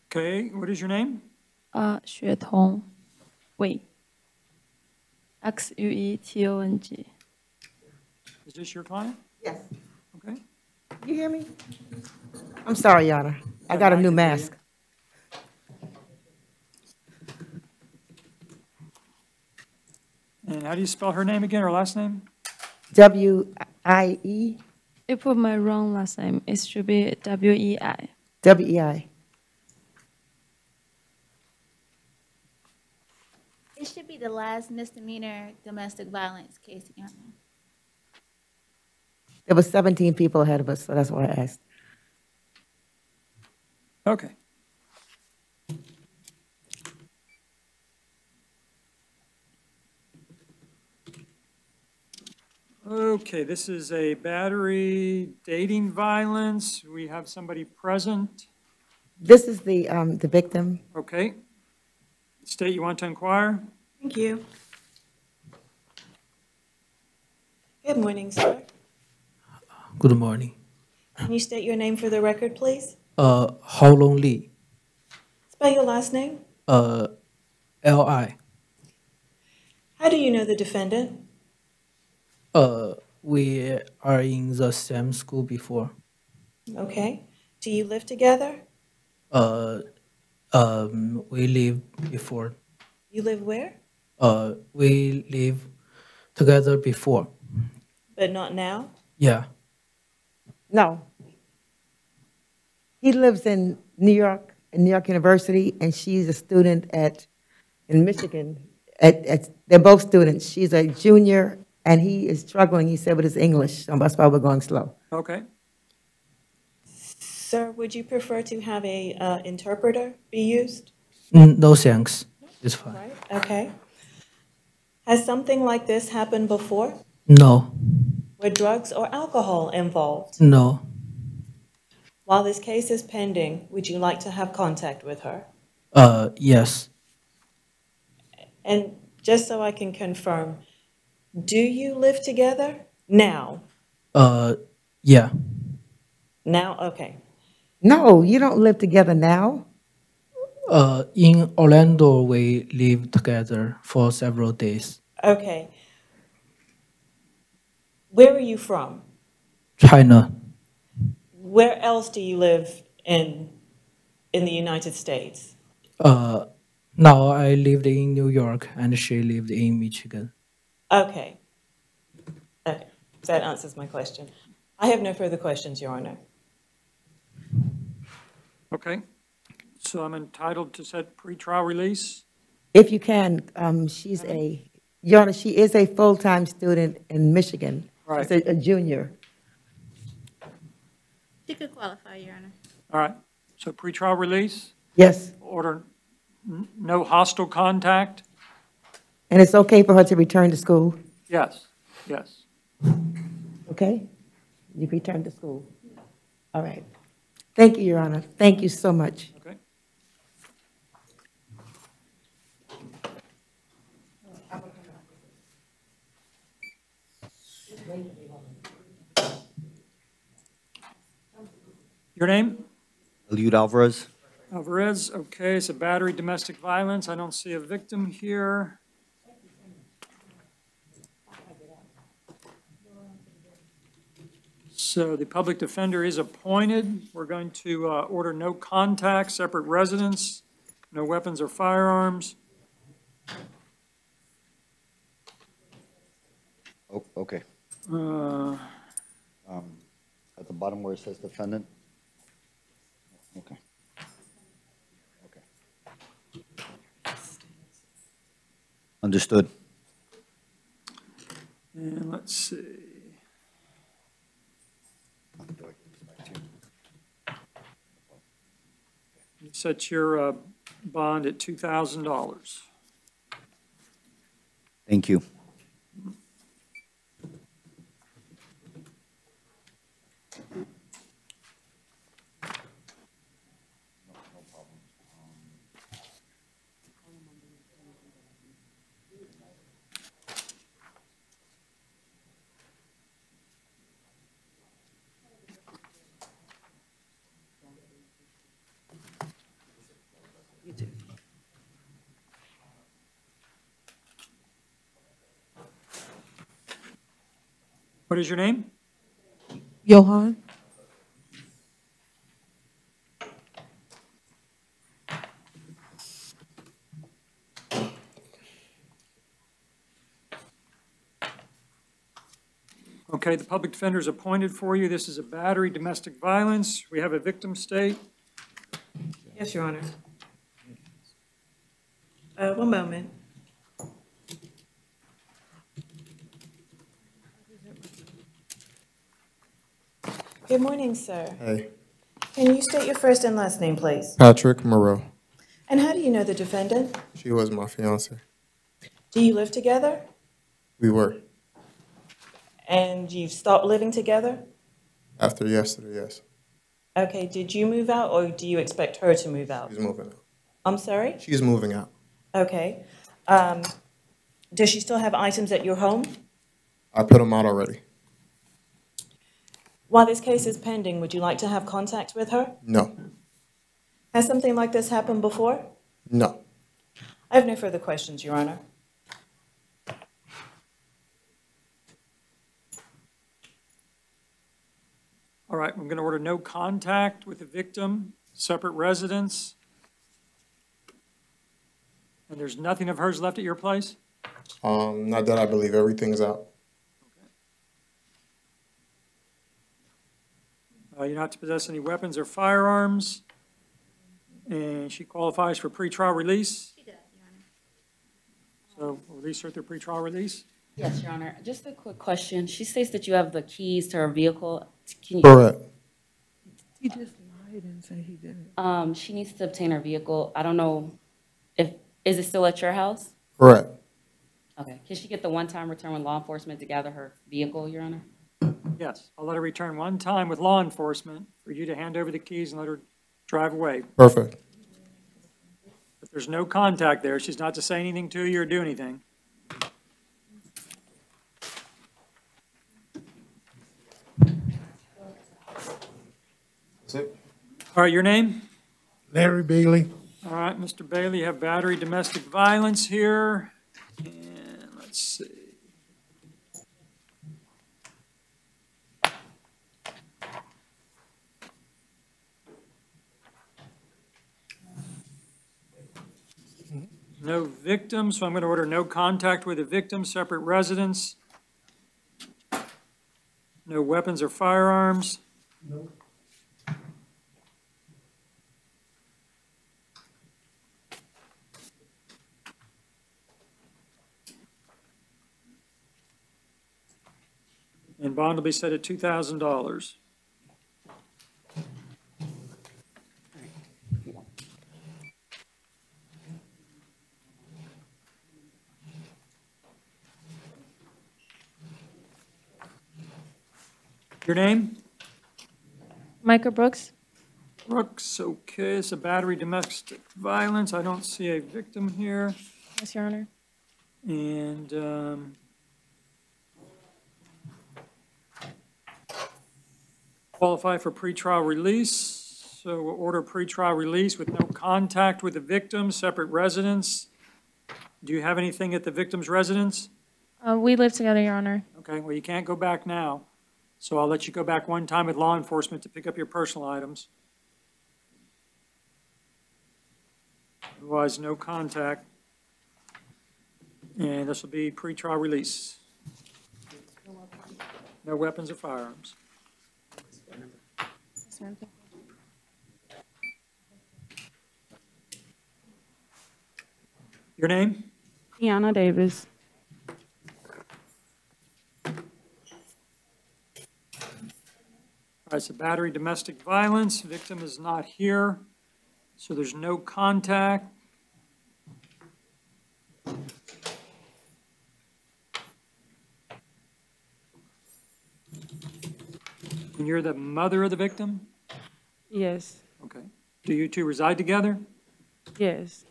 Okay, what is your name? 血桐魏 XUETONG. Is this your client? Yes. Okay. You hear me? I'm sorry, Your Honor. I got a new mask. And how do you spell her name again, her last name? W-I-E. You put my wrong last name. It should be WEI. W-E-I. It should be the last misdemeanor domestic violence case, Your Honor. There was 17 people ahead of us, so that's why I asked. Okay. Okay, this is a battery dating violence. We have somebody present. This is the victim. Okay. State you want to inquire? Thank you. Good morning, sir. Good morning. Can you state your name for the record, please? How long Lee? Spell your last name. L-I. How do you know the defendant? We are in the same school before. Okay. Do you live together? We lived before. You live where? We live together before. But not now? Yeah. No. He lives in New York University, and she's a student in Michigan. They're both students. She's a junior, and he is struggling, he said, with his English. So that's why we're going slow. Okay. Sir, would you prefer to have a interpreter be used? No thanks. It's fine. Right, okay. Has something like this happened before? No. Were drugs or alcohol involved? No. While this case is pending, would you like to have contact with her? Yes. And just so I can confirm, do you live together now? Yeah. Now, okay. No, you don't live together now. In Orlando, we lived together for several days. Okay. Where are you from? China. Where else do you live in the United States? Now I lived in New York and she lived in Michigan. Okay. Okay. That answers my question. I have no further questions, Your Honor. Okay. So I'm entitled to set pretrial release? If you can, Your Honor, she is a full-time student in Michigan. Right. She's a junior. She could qualify, Your Honor. All right. So pretrial release? Yes. Order no hostile contact? And it's okay for her to return to school? Yes. Yes. Okay? You return to school? All right. Thank you, Your Honor. Thank you so much. Okay. Your name? Eliud Alvarez. Alvarez, okay, it's a battery domestic violence. I don't see a victim here. So the public defender is appointed. We're going to order no contact, separate residence, no weapons or firearms. Oh, okay. Uh, At the bottom where it says defendant. Okay. Understood. And let's see. You set your bond at $2,000. Thank you. What is your name? Johan? Okay, the public defender is appointed for you. This is a battery domestic violence. We have a victim state. Yes, Your Honor. One moment. Good morning, sir. Hey, Can you state your first and last name, please? Patrick Moreau. And how do you know the defendant? She was my fiance. Do you live together? We were. And you've stopped living together? After yesterday, yes. Okay, did you move out or do you expect her to move out? She's moving out. I'm sorry? She's moving out. Okay. Does she still have items at your home? I put them out already. While this case is pending, would you like to have contact with her? No. Has something like this happened before? No. I have no further questions, Your Honor. All right, I'm going to order no contact with the victim, separate residence. And there's nothing of hers left at your place? Not that I believe everything's out. You're not to possess any weapons or firearms. And she qualifies for pretrial release. She does, Your Honor. So we'll release her through pretrial release. Yes, Your Honor. Just a quick question. She states that you have the keys to her vehicle. Can you? Correct. He just lied and said he didn't. She needs to obtain her vehicle. I don't know is it still at your house? Correct. Okay. Can she get the one-time return with law enforcement to gather her vehicle, Your Honor? Yes, I'll let her return one time with law enforcement for you to hand over the keys and let her drive away. Perfect. But there's no contact there. She's not to say anything to you or do anything. That's it. All right, your name? Larry Bailey. All right, Mr. Bailey, you have battery, domestic violence here. And let's see. No victim, so I'm going to order no contact with a victim, separate residence. No weapons or firearms. No. And bond will be set at $2,000. Your name? Michael Brooks. Brooks, okay, it's a battery domestic violence. I don't see a victim here. Yes, Your Honor. And, qualify for pretrial release. So we'll order pretrial release with no contact with the victim, separate residence. Do you have anything at the victim's residence? We live together, Your Honor. Okay, well, you can't go back now. So I'll let you go back one time with law enforcement to pick up your personal items. Otherwise, no contact. And this will be pretrial release. No weapons or firearms. Your name? Kiana Davis. All right, so battery, domestic violence, victim is not here, so there's no contact. And you're the mother of the victim? Yes. Okay. Do you two reside together? Yes.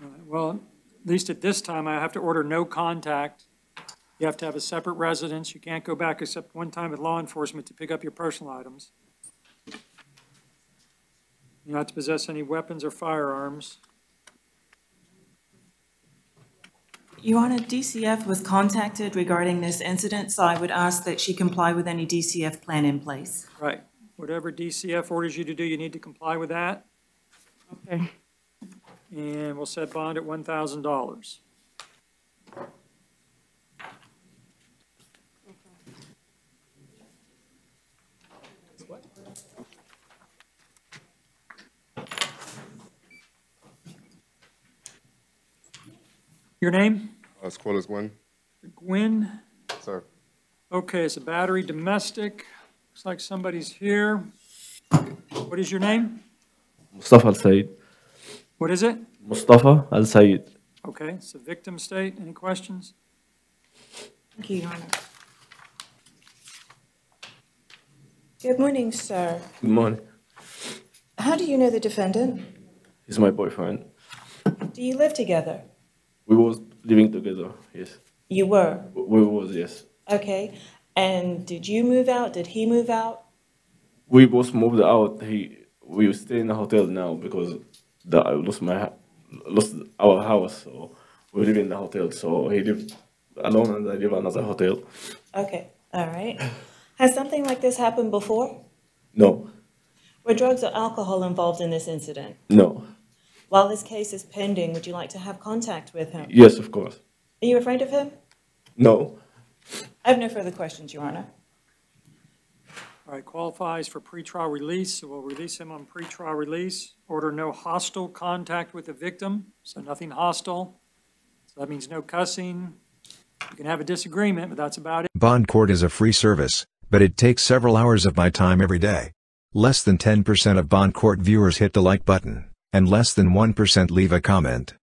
All right, well, at least at this time, I have to order no contact. You have to have a separate residence. You can't go back except one time with law enforcement to pick up your personal items. You're not to possess any weapons or firearms. Your Honor, DCF was contacted regarding this incident, so I would ask that she comply with any DCF plan in place. Right. Whatever DCF orders you to do, you need to comply with that. Okay. And we'll set bond at $1,000. Your name? Squallis Gwen. Gwyn? Sir. Okay, it's a battery domestic. Looks like somebody's here. What is your name? Mustafa Al Said. What is it? Mustafa Al Said. Okay, it's a victim state. Any questions? Thank you, Your Honor. Good morning, sir. Good morning. How do you know the defendant? He's my boyfriend. Do you live together? We was living together, yes. You were? We was, yes. Okay. And did you move out? Did he move out? We both moved out. We stay in a hotel now because I lost our house, so we live in the hotel. So he lived alone and I live in another hotel. Okay. All right. Has something like this happened before? No. Were drugs or alcohol involved in this incident? No. While this case is pending, would you like to have contact with him? Yes, of course. Are you afraid of him? No. I have no further questions, Your Honor. All right, qualifies for pretrial release, so we'll release him on pretrial release. Order no hostile contact with the victim, so nothing hostile. So that means no cussing. You can have a disagreement, but that's about it. Bond court is a free service, but it takes several hours of my time every day. Less than 10% of Bond court viewers hit the like button, and less than 1% leave a comment.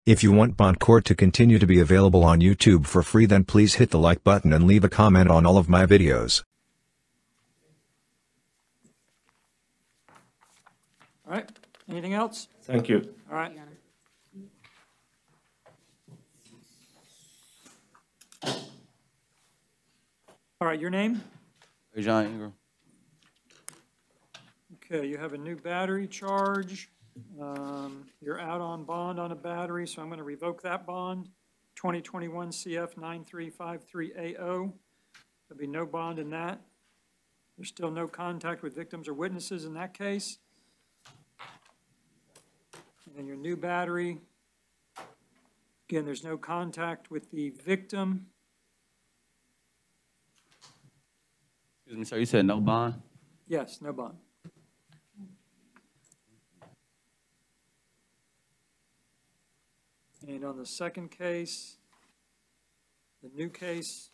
If you want Bond court to continue to be available on YouTube for free, then please hit the like button and leave a comment on all of my videos. All right, anything else? Thank you. All right. All right, your name? John Ingram. Okay, you have a new battery charge. You're out on bond on a battery, so I'm going to revoke that bond. 2021 CF 9353AO. There'll be no bond in that. There's still no contact with victims or witnesses in that case. And then your new battery. Again, there's no contact with the victim. Excuse me, sir, you said no bond? Yes, no bond. And on the second case, the new case,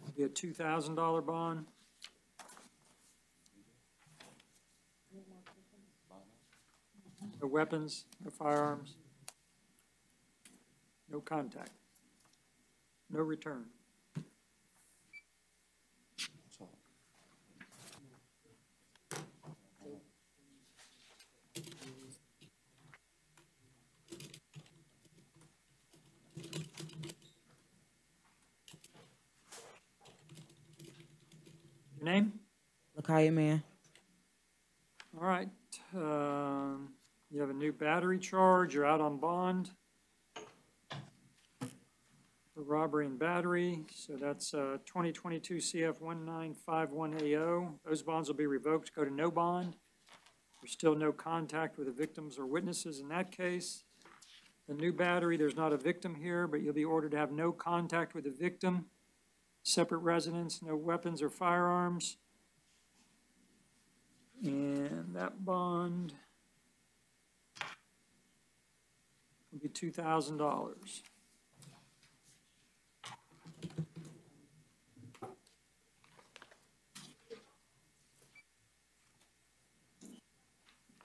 will be a $2,000 bond. No weapons, no firearms, no contact, no return. Your name? Lakaya Man. All right. You have a new battery charge. You're out on bond for robbery and battery. So that's 2022 CF 1951AO. Those bonds will be revoked. Go to no bond. There's still no contact with the victims or witnesses in that case. The new battery, there's not a victim here, but you'll be ordered to have no contact with the victim. Separate residence, no weapons or firearms. And that bond will be $2,000.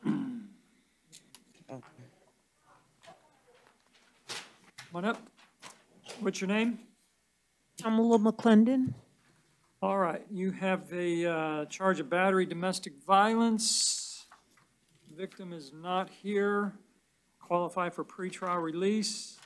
Come on up. What's your name? Pamela McClendon. All right, you have a charge of battery domestic violence. Victim is not here. Qualify for pretrial release.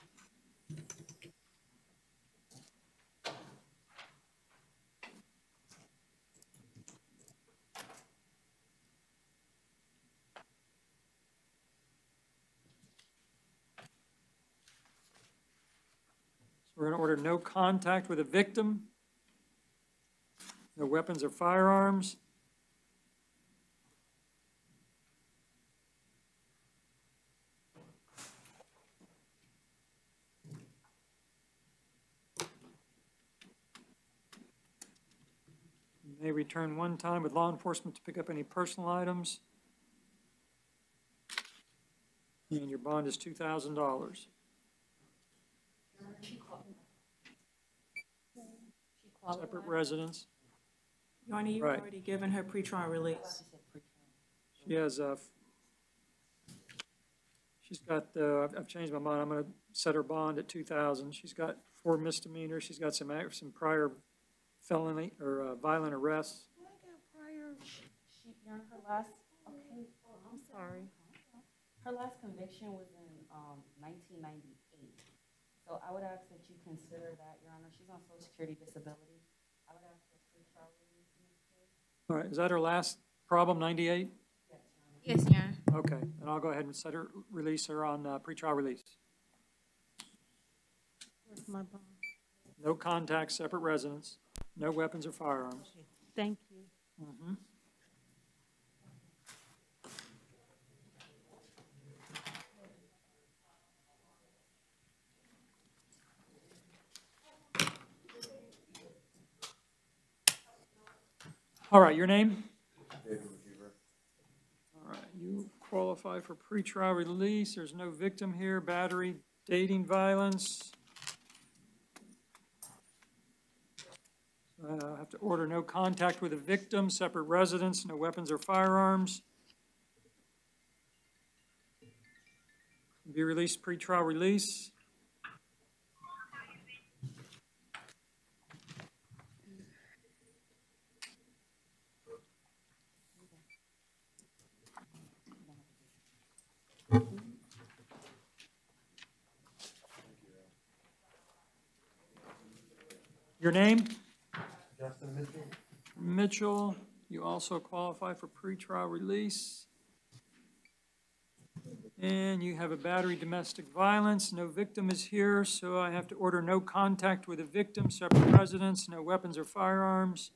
We're going to order no contact with a victim, no weapons or firearms. You may return one time with law enforcement to pick up any personal items. And your bond is $2,000. Separate residence. Yarnie, you've Right. already given her pretrial release. She has she's got, I've changed my mind. I'm going to set her bond at $2,000. She's got 4 misdemeanors. She's got some prior felony or violent arrests. Her last, okay, I'm sorry. Her last conviction was in 1998. So I would ask that you consider that, Your Honor. She's on Social Security disability. I would ask for pretrial release in this case. All right, is that her last problem, 98? Yes, Your Honor. Okay, and I'll go ahead and release her on pretrial release. Where's my bond? No contact, separate residence, no weapons or firearms. Thank you. Mhm. All right, your name? All right, you qualify for pretrial release. There's no victim here. Battery, dating violence. I have to order no contact with a victim, separate residence, no weapons or firearms. Be released pretrial release. Your name? Justin Mitchell. Mitchell, you also qualify for pretrial release. And you have a battery domestic violence. No victim is here, so I have to order no contact with a victim, separate residence, no weapons or firearms.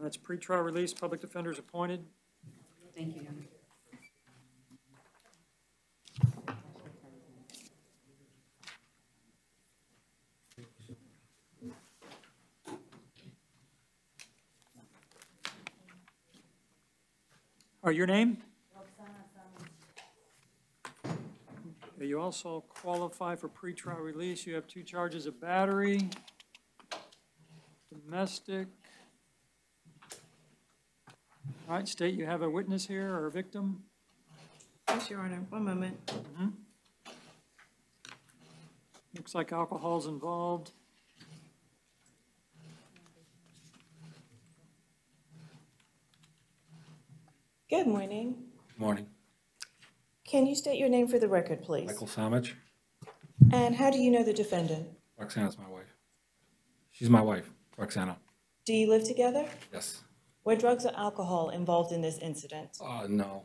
That's pretrial release, public defenders appointed. Thank you. Your name? Okay, you also qualify for pretrial release. You have 2 charges of battery, domestic. All right, state you have a witness here or a victim. Yes, Your Honor. One moment. Looks like alcohol's involved. Good morning. Morning. Can you state your name for the record, please? Michael Samich. And how do you know the defendant? Roxana's my wife. She's my wife, Roxana. Do you live together? Yes. Were drugs or alcohol involved in this incident? No.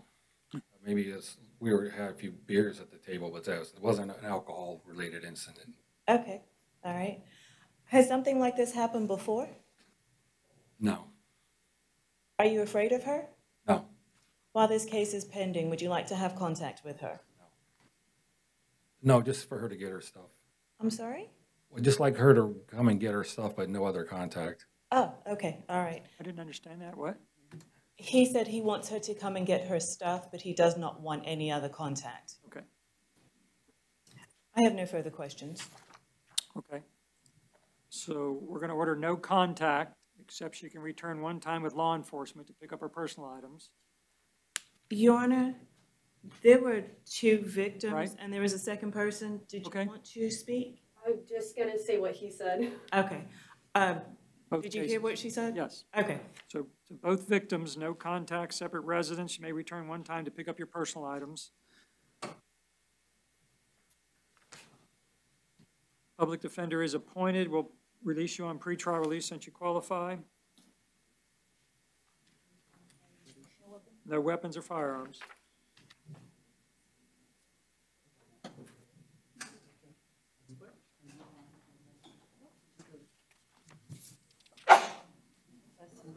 Maybe we had a few beers at the table, but it wasn't an alcohol-related incident. Okay, all right. Has something like this happened before? No. Are you afraid of her? No. While this case is pending, would you like to have contact with her? No, just for her to get her stuff. I'm sorry? Well, just like her to come and get her stuff, but no other contact. Oh, okay, all right. I didn't understand that. What? He said he wants her to come and get her stuff, but he does not want any other contact. Okay. I have no further questions. Okay. So we're going to order no contact, except she can return one time with law enforcement to pick up her personal items. Your Honor, there were 2 victims, Right. and there was a second person. Did you want to speak? I'm just gonna say what he said. Okay. Both Did you cases. hear what she said? Yes. Okay. So to both victims, no contact, separate residence. You may return one time to pick up your personal items. Public defender is appointed. We'll release you on pretrial release since you qualify. No weapons or firearms.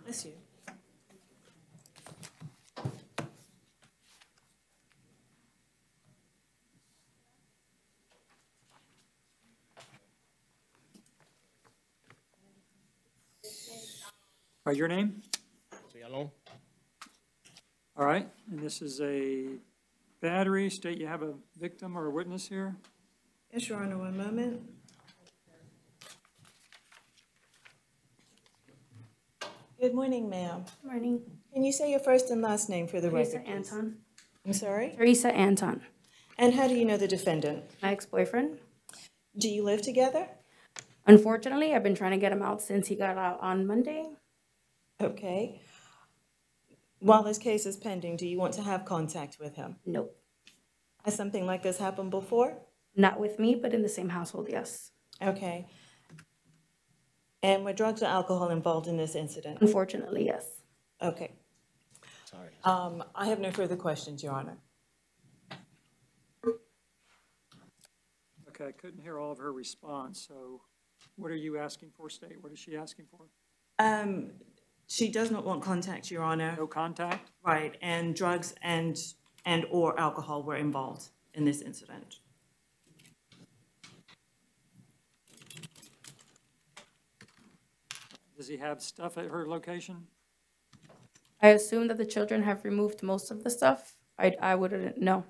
Bless you. All right, your name? Hello. All right, and this is a battery. State you have a victim or a witness here. Yes, Your Honor, one moment. Good morning, ma'am. Morning. Can you say your first and last name for the Teresa record, please? Anton. I'm sorry? Teresa Anton. And how do you know the defendant? My ex-boyfriend. Do you live together? Unfortunately, I've been trying to get him out since he got out on Monday. Okay. While this case is pending, do you want to have contact with him? Nope. Has something like this happened before? Not with me, but in the same household, yes. Okay. And were drugs or alcohol involved in this incident? Unfortunately, yes. Okay. Sorry. I have no further questions, Your Honor. Okay, I couldn't hear all of her response, so what are you asking for, State? What is she asking for? She does not want contact, Your Honor. No contact? Right, and drugs and and/or alcohol were involved in this incident. Does he have stuff at her location? I assume that the children have removed most of the stuff. I wouldn't know.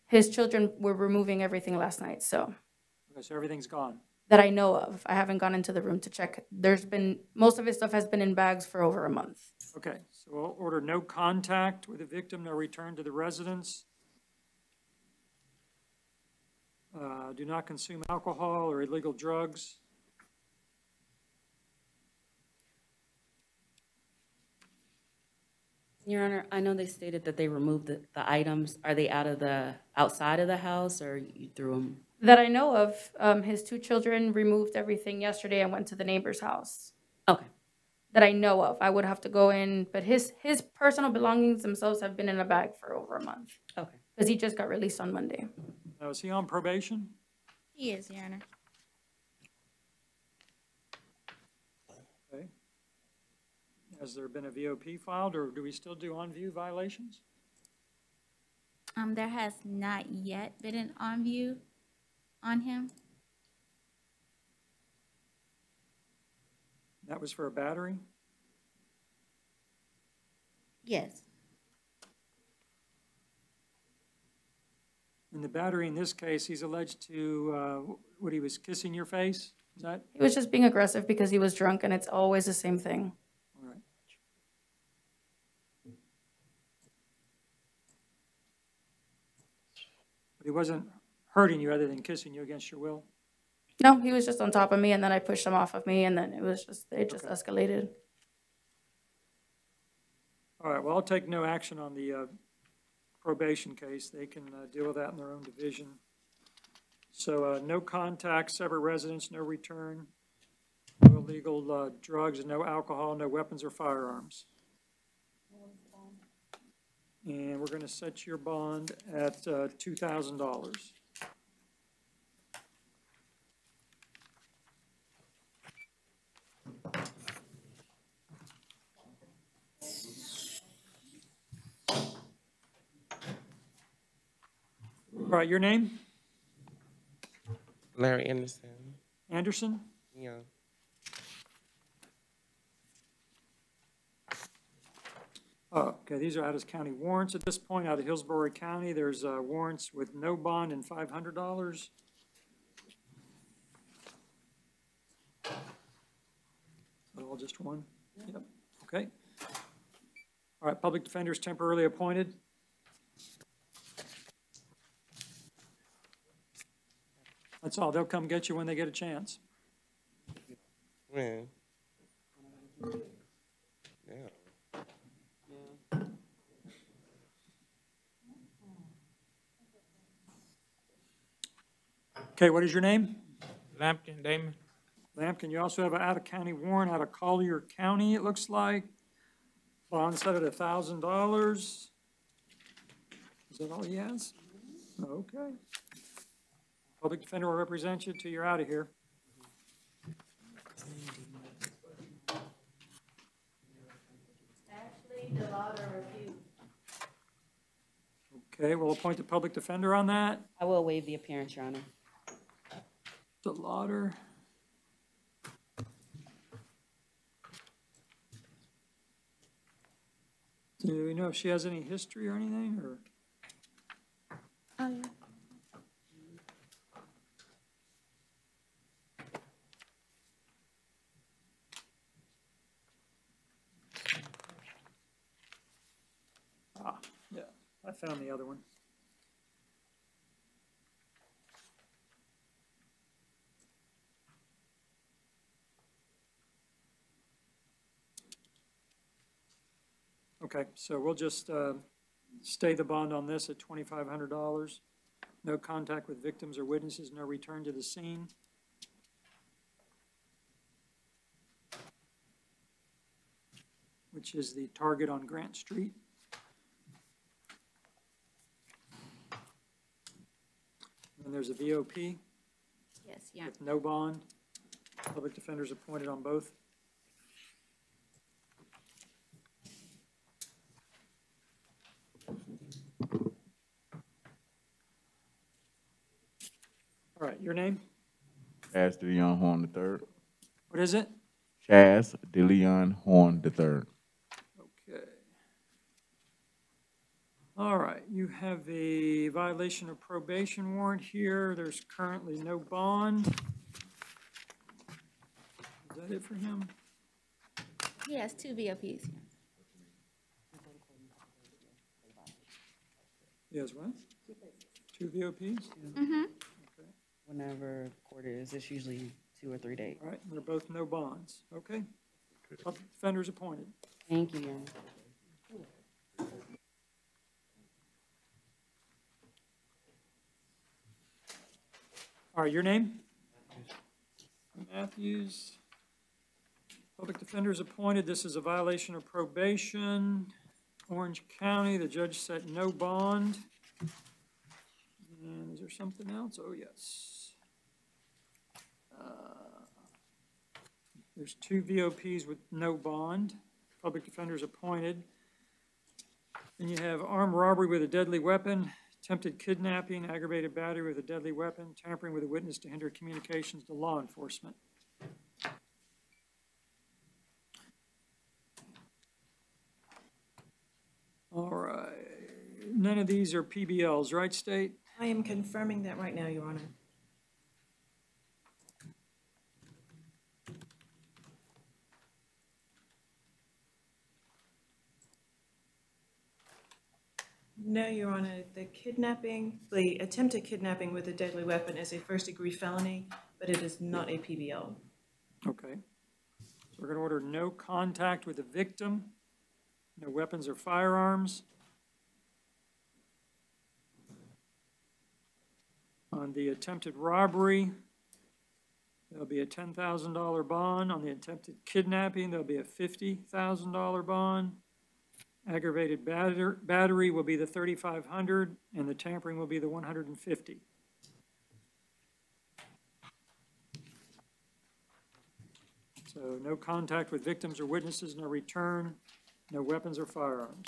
His children were removing everything last night, so Okay, so everything's gone. that I know of. I haven't gone into the room to check. Most of his stuff has been in bags for over a month. Okay, so we'll order no contact with the victim, no return to the residence. Do not consume alcohol or illegal drugs. Your Honor, I know they stated that they removed the items. Are they outside of the house, or you threw them? That I know of, his two children removed everything yesterday and went to the neighbor's house. Okay. That I know of. I would have to go in, but his personal belongings themselves have been in a bag for over a month. Okay. Because he just got released on Monday. Now, is he on probation? He is, Your Honor. Okay. Has there been a VOP filed, or do we still do on-view violations? There has not yet been an on view on him. That was for a battery? Yes. In the battery in this case, he's alleged to, what, he was kissing your face? Is that? He was just being aggressive because he was drunk, and it's always the same thing. All right. But he wasn't hurting you other than kissing you against your will? No, he was just on top of me, and then I pushed him off of me, and then it just escalated. All right, well, I'll take no action on the probation case. They can deal with that in their own division. So no contact, separate residence, no return, no illegal drugs, no alcohol, no weapons or firearms. And we're going to set your bond at $2,000. All right, your name? Larry Anderson. Anderson? Yeah. Oh, okay, these are out-of-county warrants at this point, out of Hillsborough County. There's warrants with no bond and $500. All just one? Yep, okay. All right, public defenders temporarily appointed. That's all. They'll come get you when they get a chance. Man. Yeah. Okay, what is your name? Lampkin Damon. Lampkin, you also have an out-of-county warrant out of Collier County, it looks like. Bond set at $1,000. Is that all he has? Okay. Public defender will represent you till you're out of here. Actually, the lauder refused. Okay, we'll appoint the public defender on that. I will waive the appearance, Your Honor. The lauder. Do we know if she has any history or anything, or? Oh, yeah. Ah, yeah, I found the other one. Okay, so we'll just stay the bond on this at $2,500. No contact with victims or witnesses, no return to the scene. Which is the target on Grant Street. And there's a VOP. Yes, yeah. With no bond. Public defenders appointed on both. right, your name? Chaz DeLeon Horn III. What is it? Chaz DeLeon Horn III. Okay. All right, you have a violation of probation warrant here. There's currently no bond. Is that it for him? He has 2 VOPs. He has what? 2 VOPs? Mm-hmm. Okay. Whenever court is, it's usually 2 or 3 days. All right, they're both no bonds. Okay. Public defenders appointed. Thank you, Your Honor. All right, your name? Matthews. Public defenders appointed. This is a violation of probation. Orange County, the judge set no bond. And is there something else? Oh, yes. There's 2 VOPs with no bond. Public defenders appointed. Then you have armed robbery with a deadly weapon, attempted kidnapping, aggravated battery with a deadly weapon, tampering with a witness to hinder communications to law enforcement. All right. None of these are PBLs, right, State? I am confirming that right now, Your Honor. No, Your Honor, the attempted kidnapping with a deadly weapon is a first-degree felony, but it is not a PBL. Okay. So we're going to order no contact with the victim, no weapons or firearms. On the attempted robbery, there'll be a $10,000 bond. On the attempted kidnapping, there'll be a $50,000 bond. Aggravated battery will be the $3,500, and the tampering will be the $150. So no contact with victims or witnesses, no return, no weapons or firearms.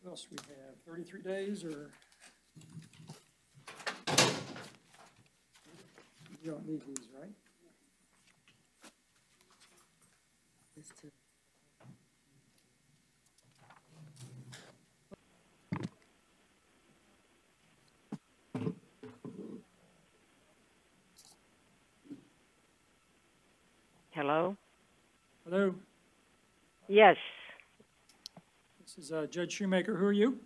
What else we have? 33 days or? You don't need these, right? Hello? Hello, Yes, this is Judge Shoemaker. Who are you?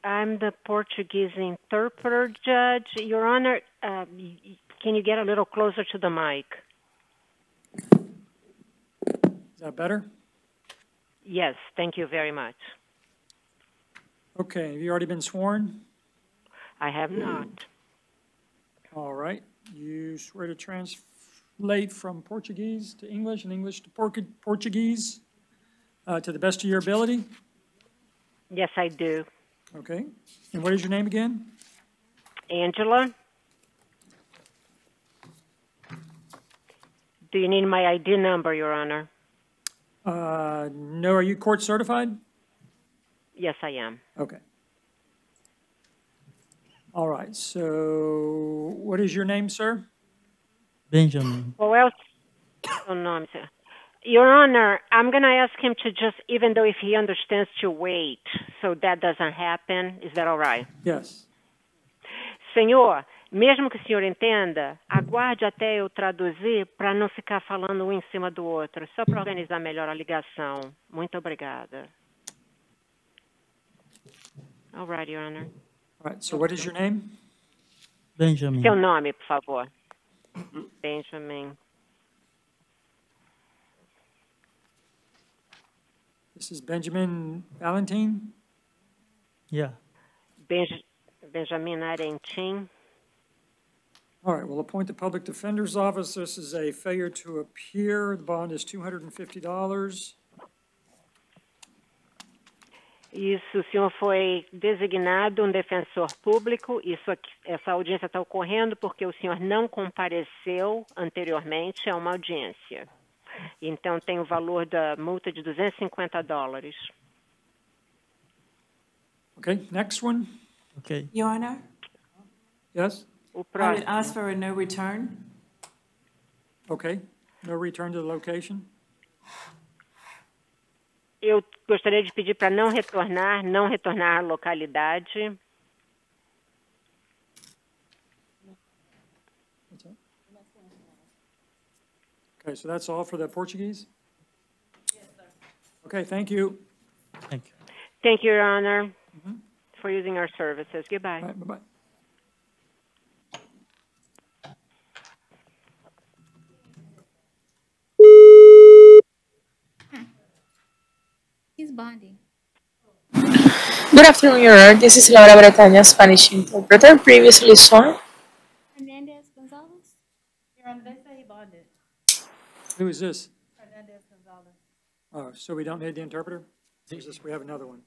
I'm the Portuguese interpreter, Judge. Your Honor, can you get a little closer to the mic? Is that better? Yes, thank you very much. Okay, have you already been sworn? I have not. All right, you swear to translate from Portuguese to English and English to Portuguese to the best of your ability? Yes, I do. Okay, and what is your name again? Angela? Do you need my ID number, Your Honor? No, are you court certified? Yes, I am. Okay. All right, so what is your name, sir? Benjamin. Well, else? Oh, no, I'm sorry. Your Honor, I'm going to ask him to just, even though if he understands, to wait, so that doesn't happen. Is that all right? Yes. Senhor, mesmo que o senhor entenda, aguarde até eu traduzir para não ficar falando um em cima do outro, só para organizar melhor a ligação. Muito obrigada. All right, Your Honor. All right, so what is your name? Benjamin. Seu nome, por favor. Benjamin. This is Benjamin Valentine? Yeah. Benjamin Arentim. All right, we'll appoint the Public Defender's Office. This is a failure to appear. The bond is $250. Isso, o senhor foi designado um defensor público. Essa audiência está ocorrendo porque o senhor não compareceu anteriormente a uma audiência. Então, tem o valor da multa de $250. Okay, next one. Okay. Your Honor, Yes? O I próximo. would ask for a no return. Okay, no return to the location? Eu gostaria de pedir para não retornar à localidade. Okay, so that's all for the Portuguese? Yes, sir. Okay, thank you. Thank you, Your Honor, for using our services. Goodbye. All right, bye-bye. He's bonding. Good afternoon, Your Honor. This is Laura Bretaña, Spanish interpreter, previously sworn. Hernandez Gonzalez? Your Honor, they say he bonded. Who is this? Hernandez Gonzalez. Oh, so we don't need the interpreter? Or is this, we have another one?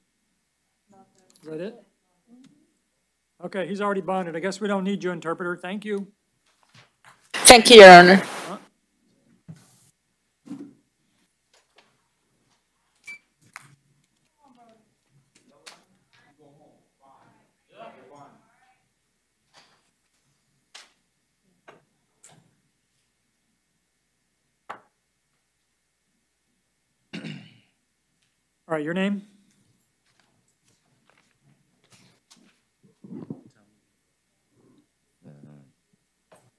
Is that it? Okay, he's already bonded. I guess we don't need your interpreter. Thank you. Thank you, Your Honor. All right, your name?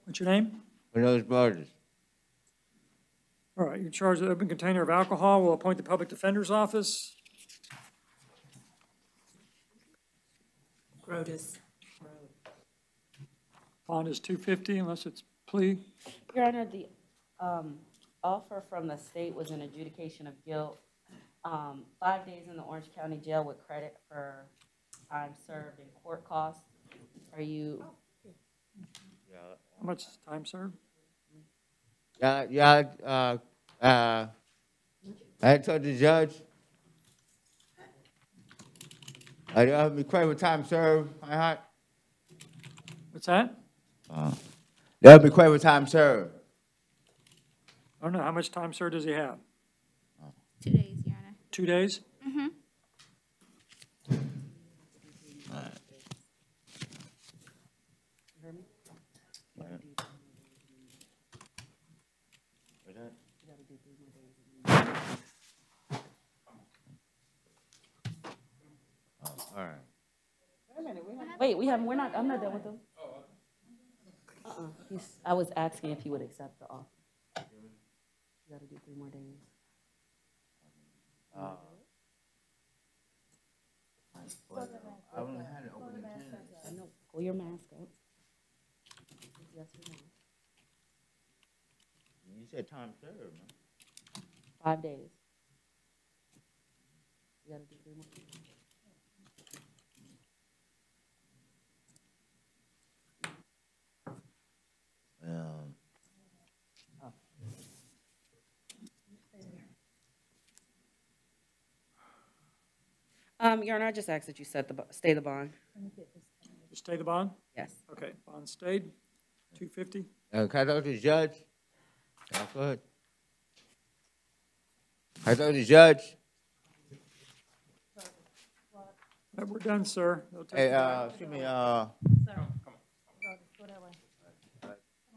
What's your name? Those Borders. All right, you're charged with open container of alcohol. We'll appoint the Public Defender's Office. Grotus. Bond is $250 unless it's plea. Your Honor, the offer from the state was an adjudication of guilt. 5 days in the Orange County Jail with credit for time served and court costs. Are you? How much time served? I told the judge, I be credit with time served. What's that? That'll be credit with time served. I don't know. How much time served does he have? 2 days, Your Honor. 2 days? Mm-hmm. All right. Wait, we're not, I'm not done with them. I was asking if he would accept the offer. You gotta do 3 more days. I only had it open in 10. I know, pull your mask up. Yes or no? You said time served, man. 5 days. You gotta do 3 more days. Your Honor, I just asked that you stay the bond. You stay the bond? Yes. Okay, bond stayed, $250. Can I talk to the judge? Go ahead. Can I talk to the judge? Right, we're done, sir. They'll take Hey, it back. excuse me,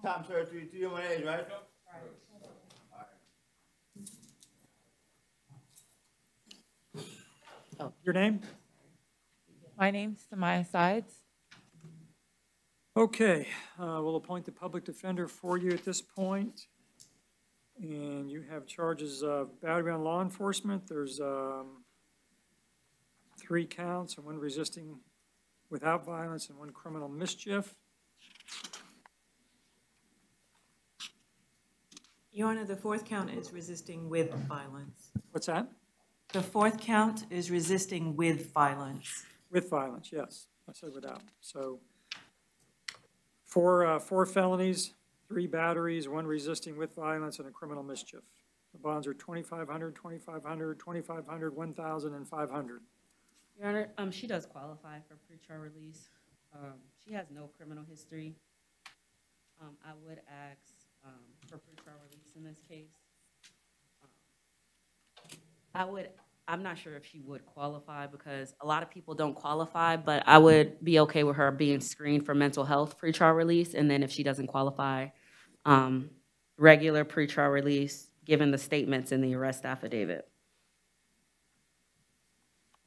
time served 3 more days, right? Your name? My name's Samaya Sides. Okay, we'll appoint the public defender for you at this point. And you have charges of battery on law enforcement. There's 3 counts and 1 resisting without violence and 1 criminal mischief. Your Honor, the 4th count is resisting with violence. What's that? The 4th count is resisting with violence. With violence, yes. I said without. So 4 felonies, 3 batteries, 1 resisting with violence, and a criminal mischief. The bonds are $2,500, $2,500, $2,500, $1,000, and $500. Your Honor, she does qualify for pretrial release. She has no criminal history. I would ask for pretrial release in this case. I'm not sure if she would qualify because a lot of people don't qualify, but I would be okay with her being screened for mental health pretrial release, and then if she doesn't qualify, regular pretrial release, given the statements in the arrest affidavit.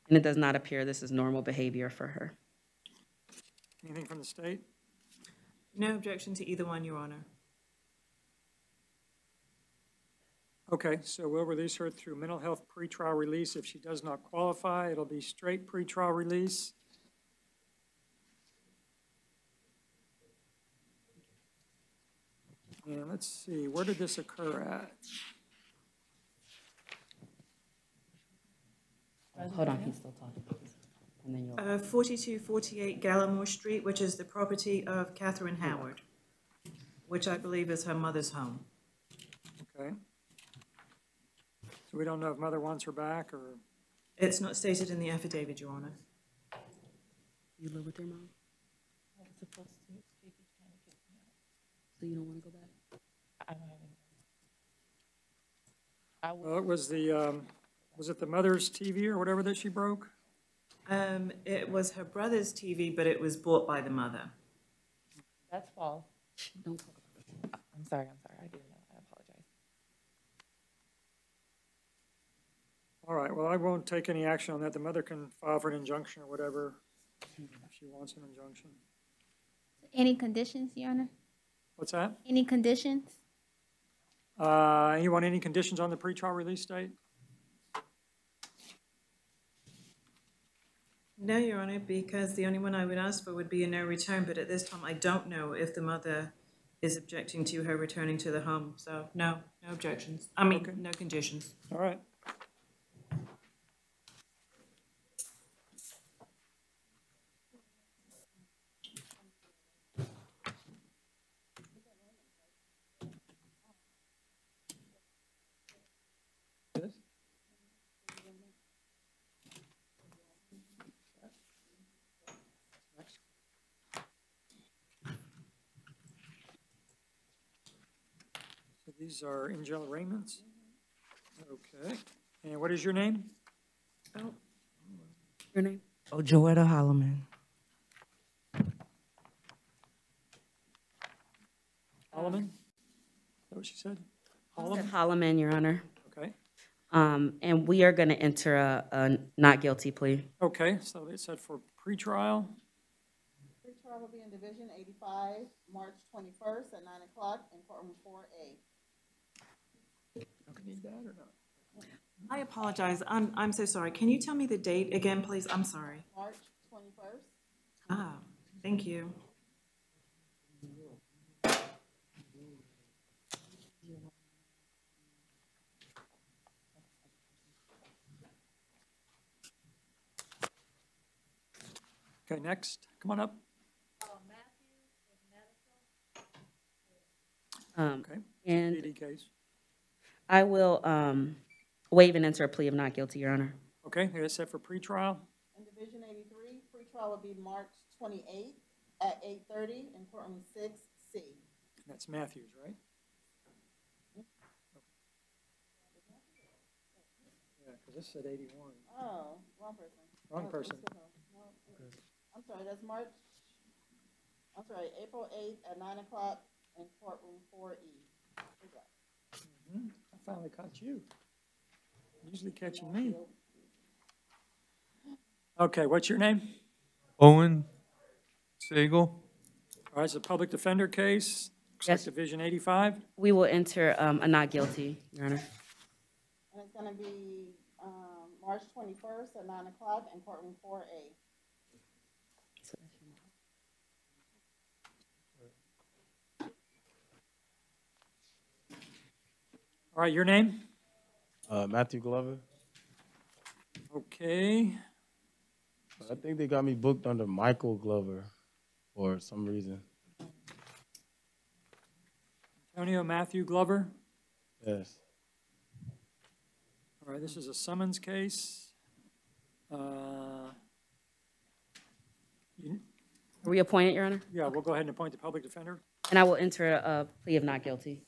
And it does not appear this is normal behavior for her. Anything from the state? No objection to either one, Your Honor. Okay, so we'll release her through mental health pretrial release. If she does not qualify, it'll be straight pretrial release. And let's see, where did this occur at? Hold on, he's still talking. And then you'll. 4248 Gallimore Street, which is the property of Catherine Howard, which I believe is her mother's home. Okay. So we don't know if mother wants her back or? It's not stated in the affidavit, Your Honor. You live with your mom? So you don't want to go back? Well, it was it the mother's TV or whatever that she broke? It was her brother's TV, but it was bought by the mother. That's false. Don't talk about it. I'm sorry, I didn't know, I apologize. All right, well, I won't take any action on that. The mother can file for an injunction or whatever if she wants an injunction. Any conditions, Your Honor? What's that? Any conditions? You want any conditions on the pretrial release date? No, Your Honor, because the only one I would ask for would be a no return, but at this time, I don't know if the mother is objecting to her returning to the home. So, no objections. I mean, Okay. no conditions. All right. So these are in-jail arraignments? Okay. And what is your name? Oh, Your name? Oh, Joetta Holloman. Holloman? Is that what she said? Holloman? Holloman, Your Honor. Okay. And we are going to enter a not guilty plea. Okay, so it's set for pretrial. Pretrial will be in Division 85, March 21st at 9 o'clock in courtroom 4A. Need that or not? I apologize. I'm so sorry. Can you tell me the date again, please? I'm sorry. March 21st. Ah, thank you. Okay, next. Come on up. Okay. And PD case. I will waive and enter a plea of not guilty, Your Honor. Okay, it's set for pretrial. In Division 83, pretrial will be March 28th at 8:30 in courtroom 6C. That's Matthews, right? Yeah, because this said 81. Oh, wrong person. Wrong person. No, I'm sorry, that's April 8th at 9 o'clock in courtroom 4E. Good job. I finally caught you. Usually catching me. Okay, what's your name? Owen Sagel. All right, it's a public defender case. Looks like Yes. Division 85. We will enter a not guilty, Your Honor. And it's gonna be, March 21st at 9 o'clock in courtroom 4A. All right, your name? Matthew Glover. Okay. I think they got me booked under Michael Glover for some reason. Antonio Matthew Glover. Yes. All right, this is a summons case. Are we appointed, Your Honor? Yeah, we'll go ahead and appoint the public defender. And I will enter a plea of not guilty.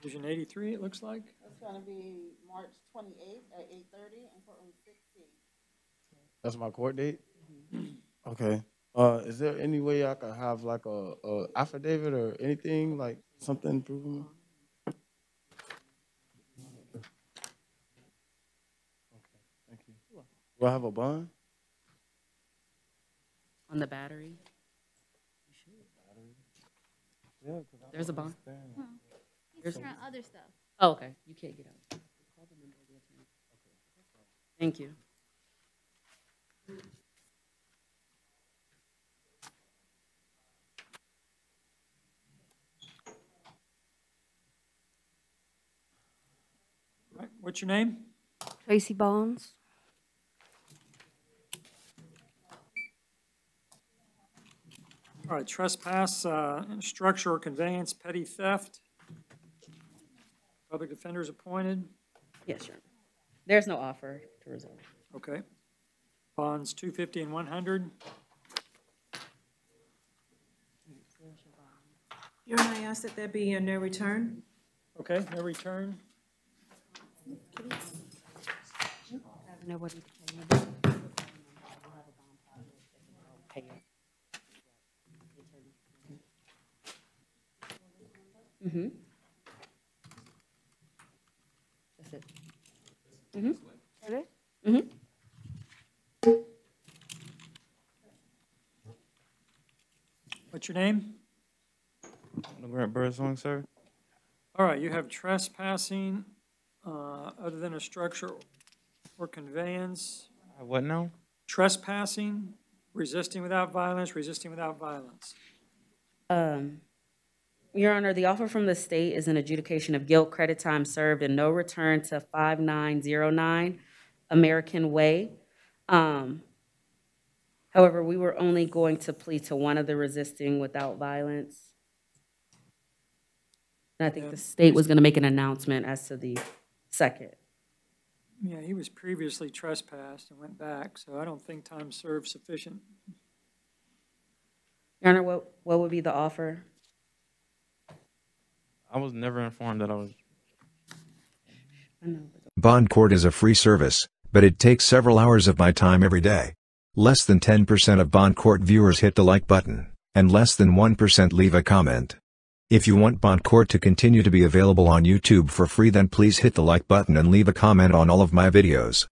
Division 83, it looks like. That's gonna be March 28th at 8:30 in courtroom 6C. That's my court date? Okay. Is there any way I could have like a affidavit or anything, like something proving? Okay, thank you. Do I have a bond? On the battery? Yeah. There's a bond? He's trying other stuff. Oh, okay. You can't get out. Thank you. All right, what's your name? Tracy Bonds. All right, trespass, structure or conveyance, petty theft. Public defenders appointed. Yes, Your Honor. There's no offer to resolve. Okay. Bonds 250 and 100. Your Honor, I ask that there be a no return. Okay, no return. Nobody to pay it. Mm-hmm. That's it. Mm-hmm. Okay. Mm-hmm. What's your name? Grant Birdsong, sir. All right, you have trespassing, other than a structure or conveyance. What now? Trespassing, resisting without violence, resisting without violence. Your Honor, the offer from the state is an adjudication of guilt, credit time served, and no return to 5909 American Way. However, we were only going to plead to one of the resisting without violence. And I think the state was going to make an announcement as to the second. Yeah, he was previously trespassed and went back, so I don't think time served sufficient. Your Honor, what would be the offer? I was never informed that I was. Bond court is a free service, but it takes several hours of my time every day. Less than 10% of Bond court viewers hit the like button, and less than 1% leave a comment. If you want Bond court to continue to be available on YouTube for free, then please hit the like button and leave a comment on all of my videos.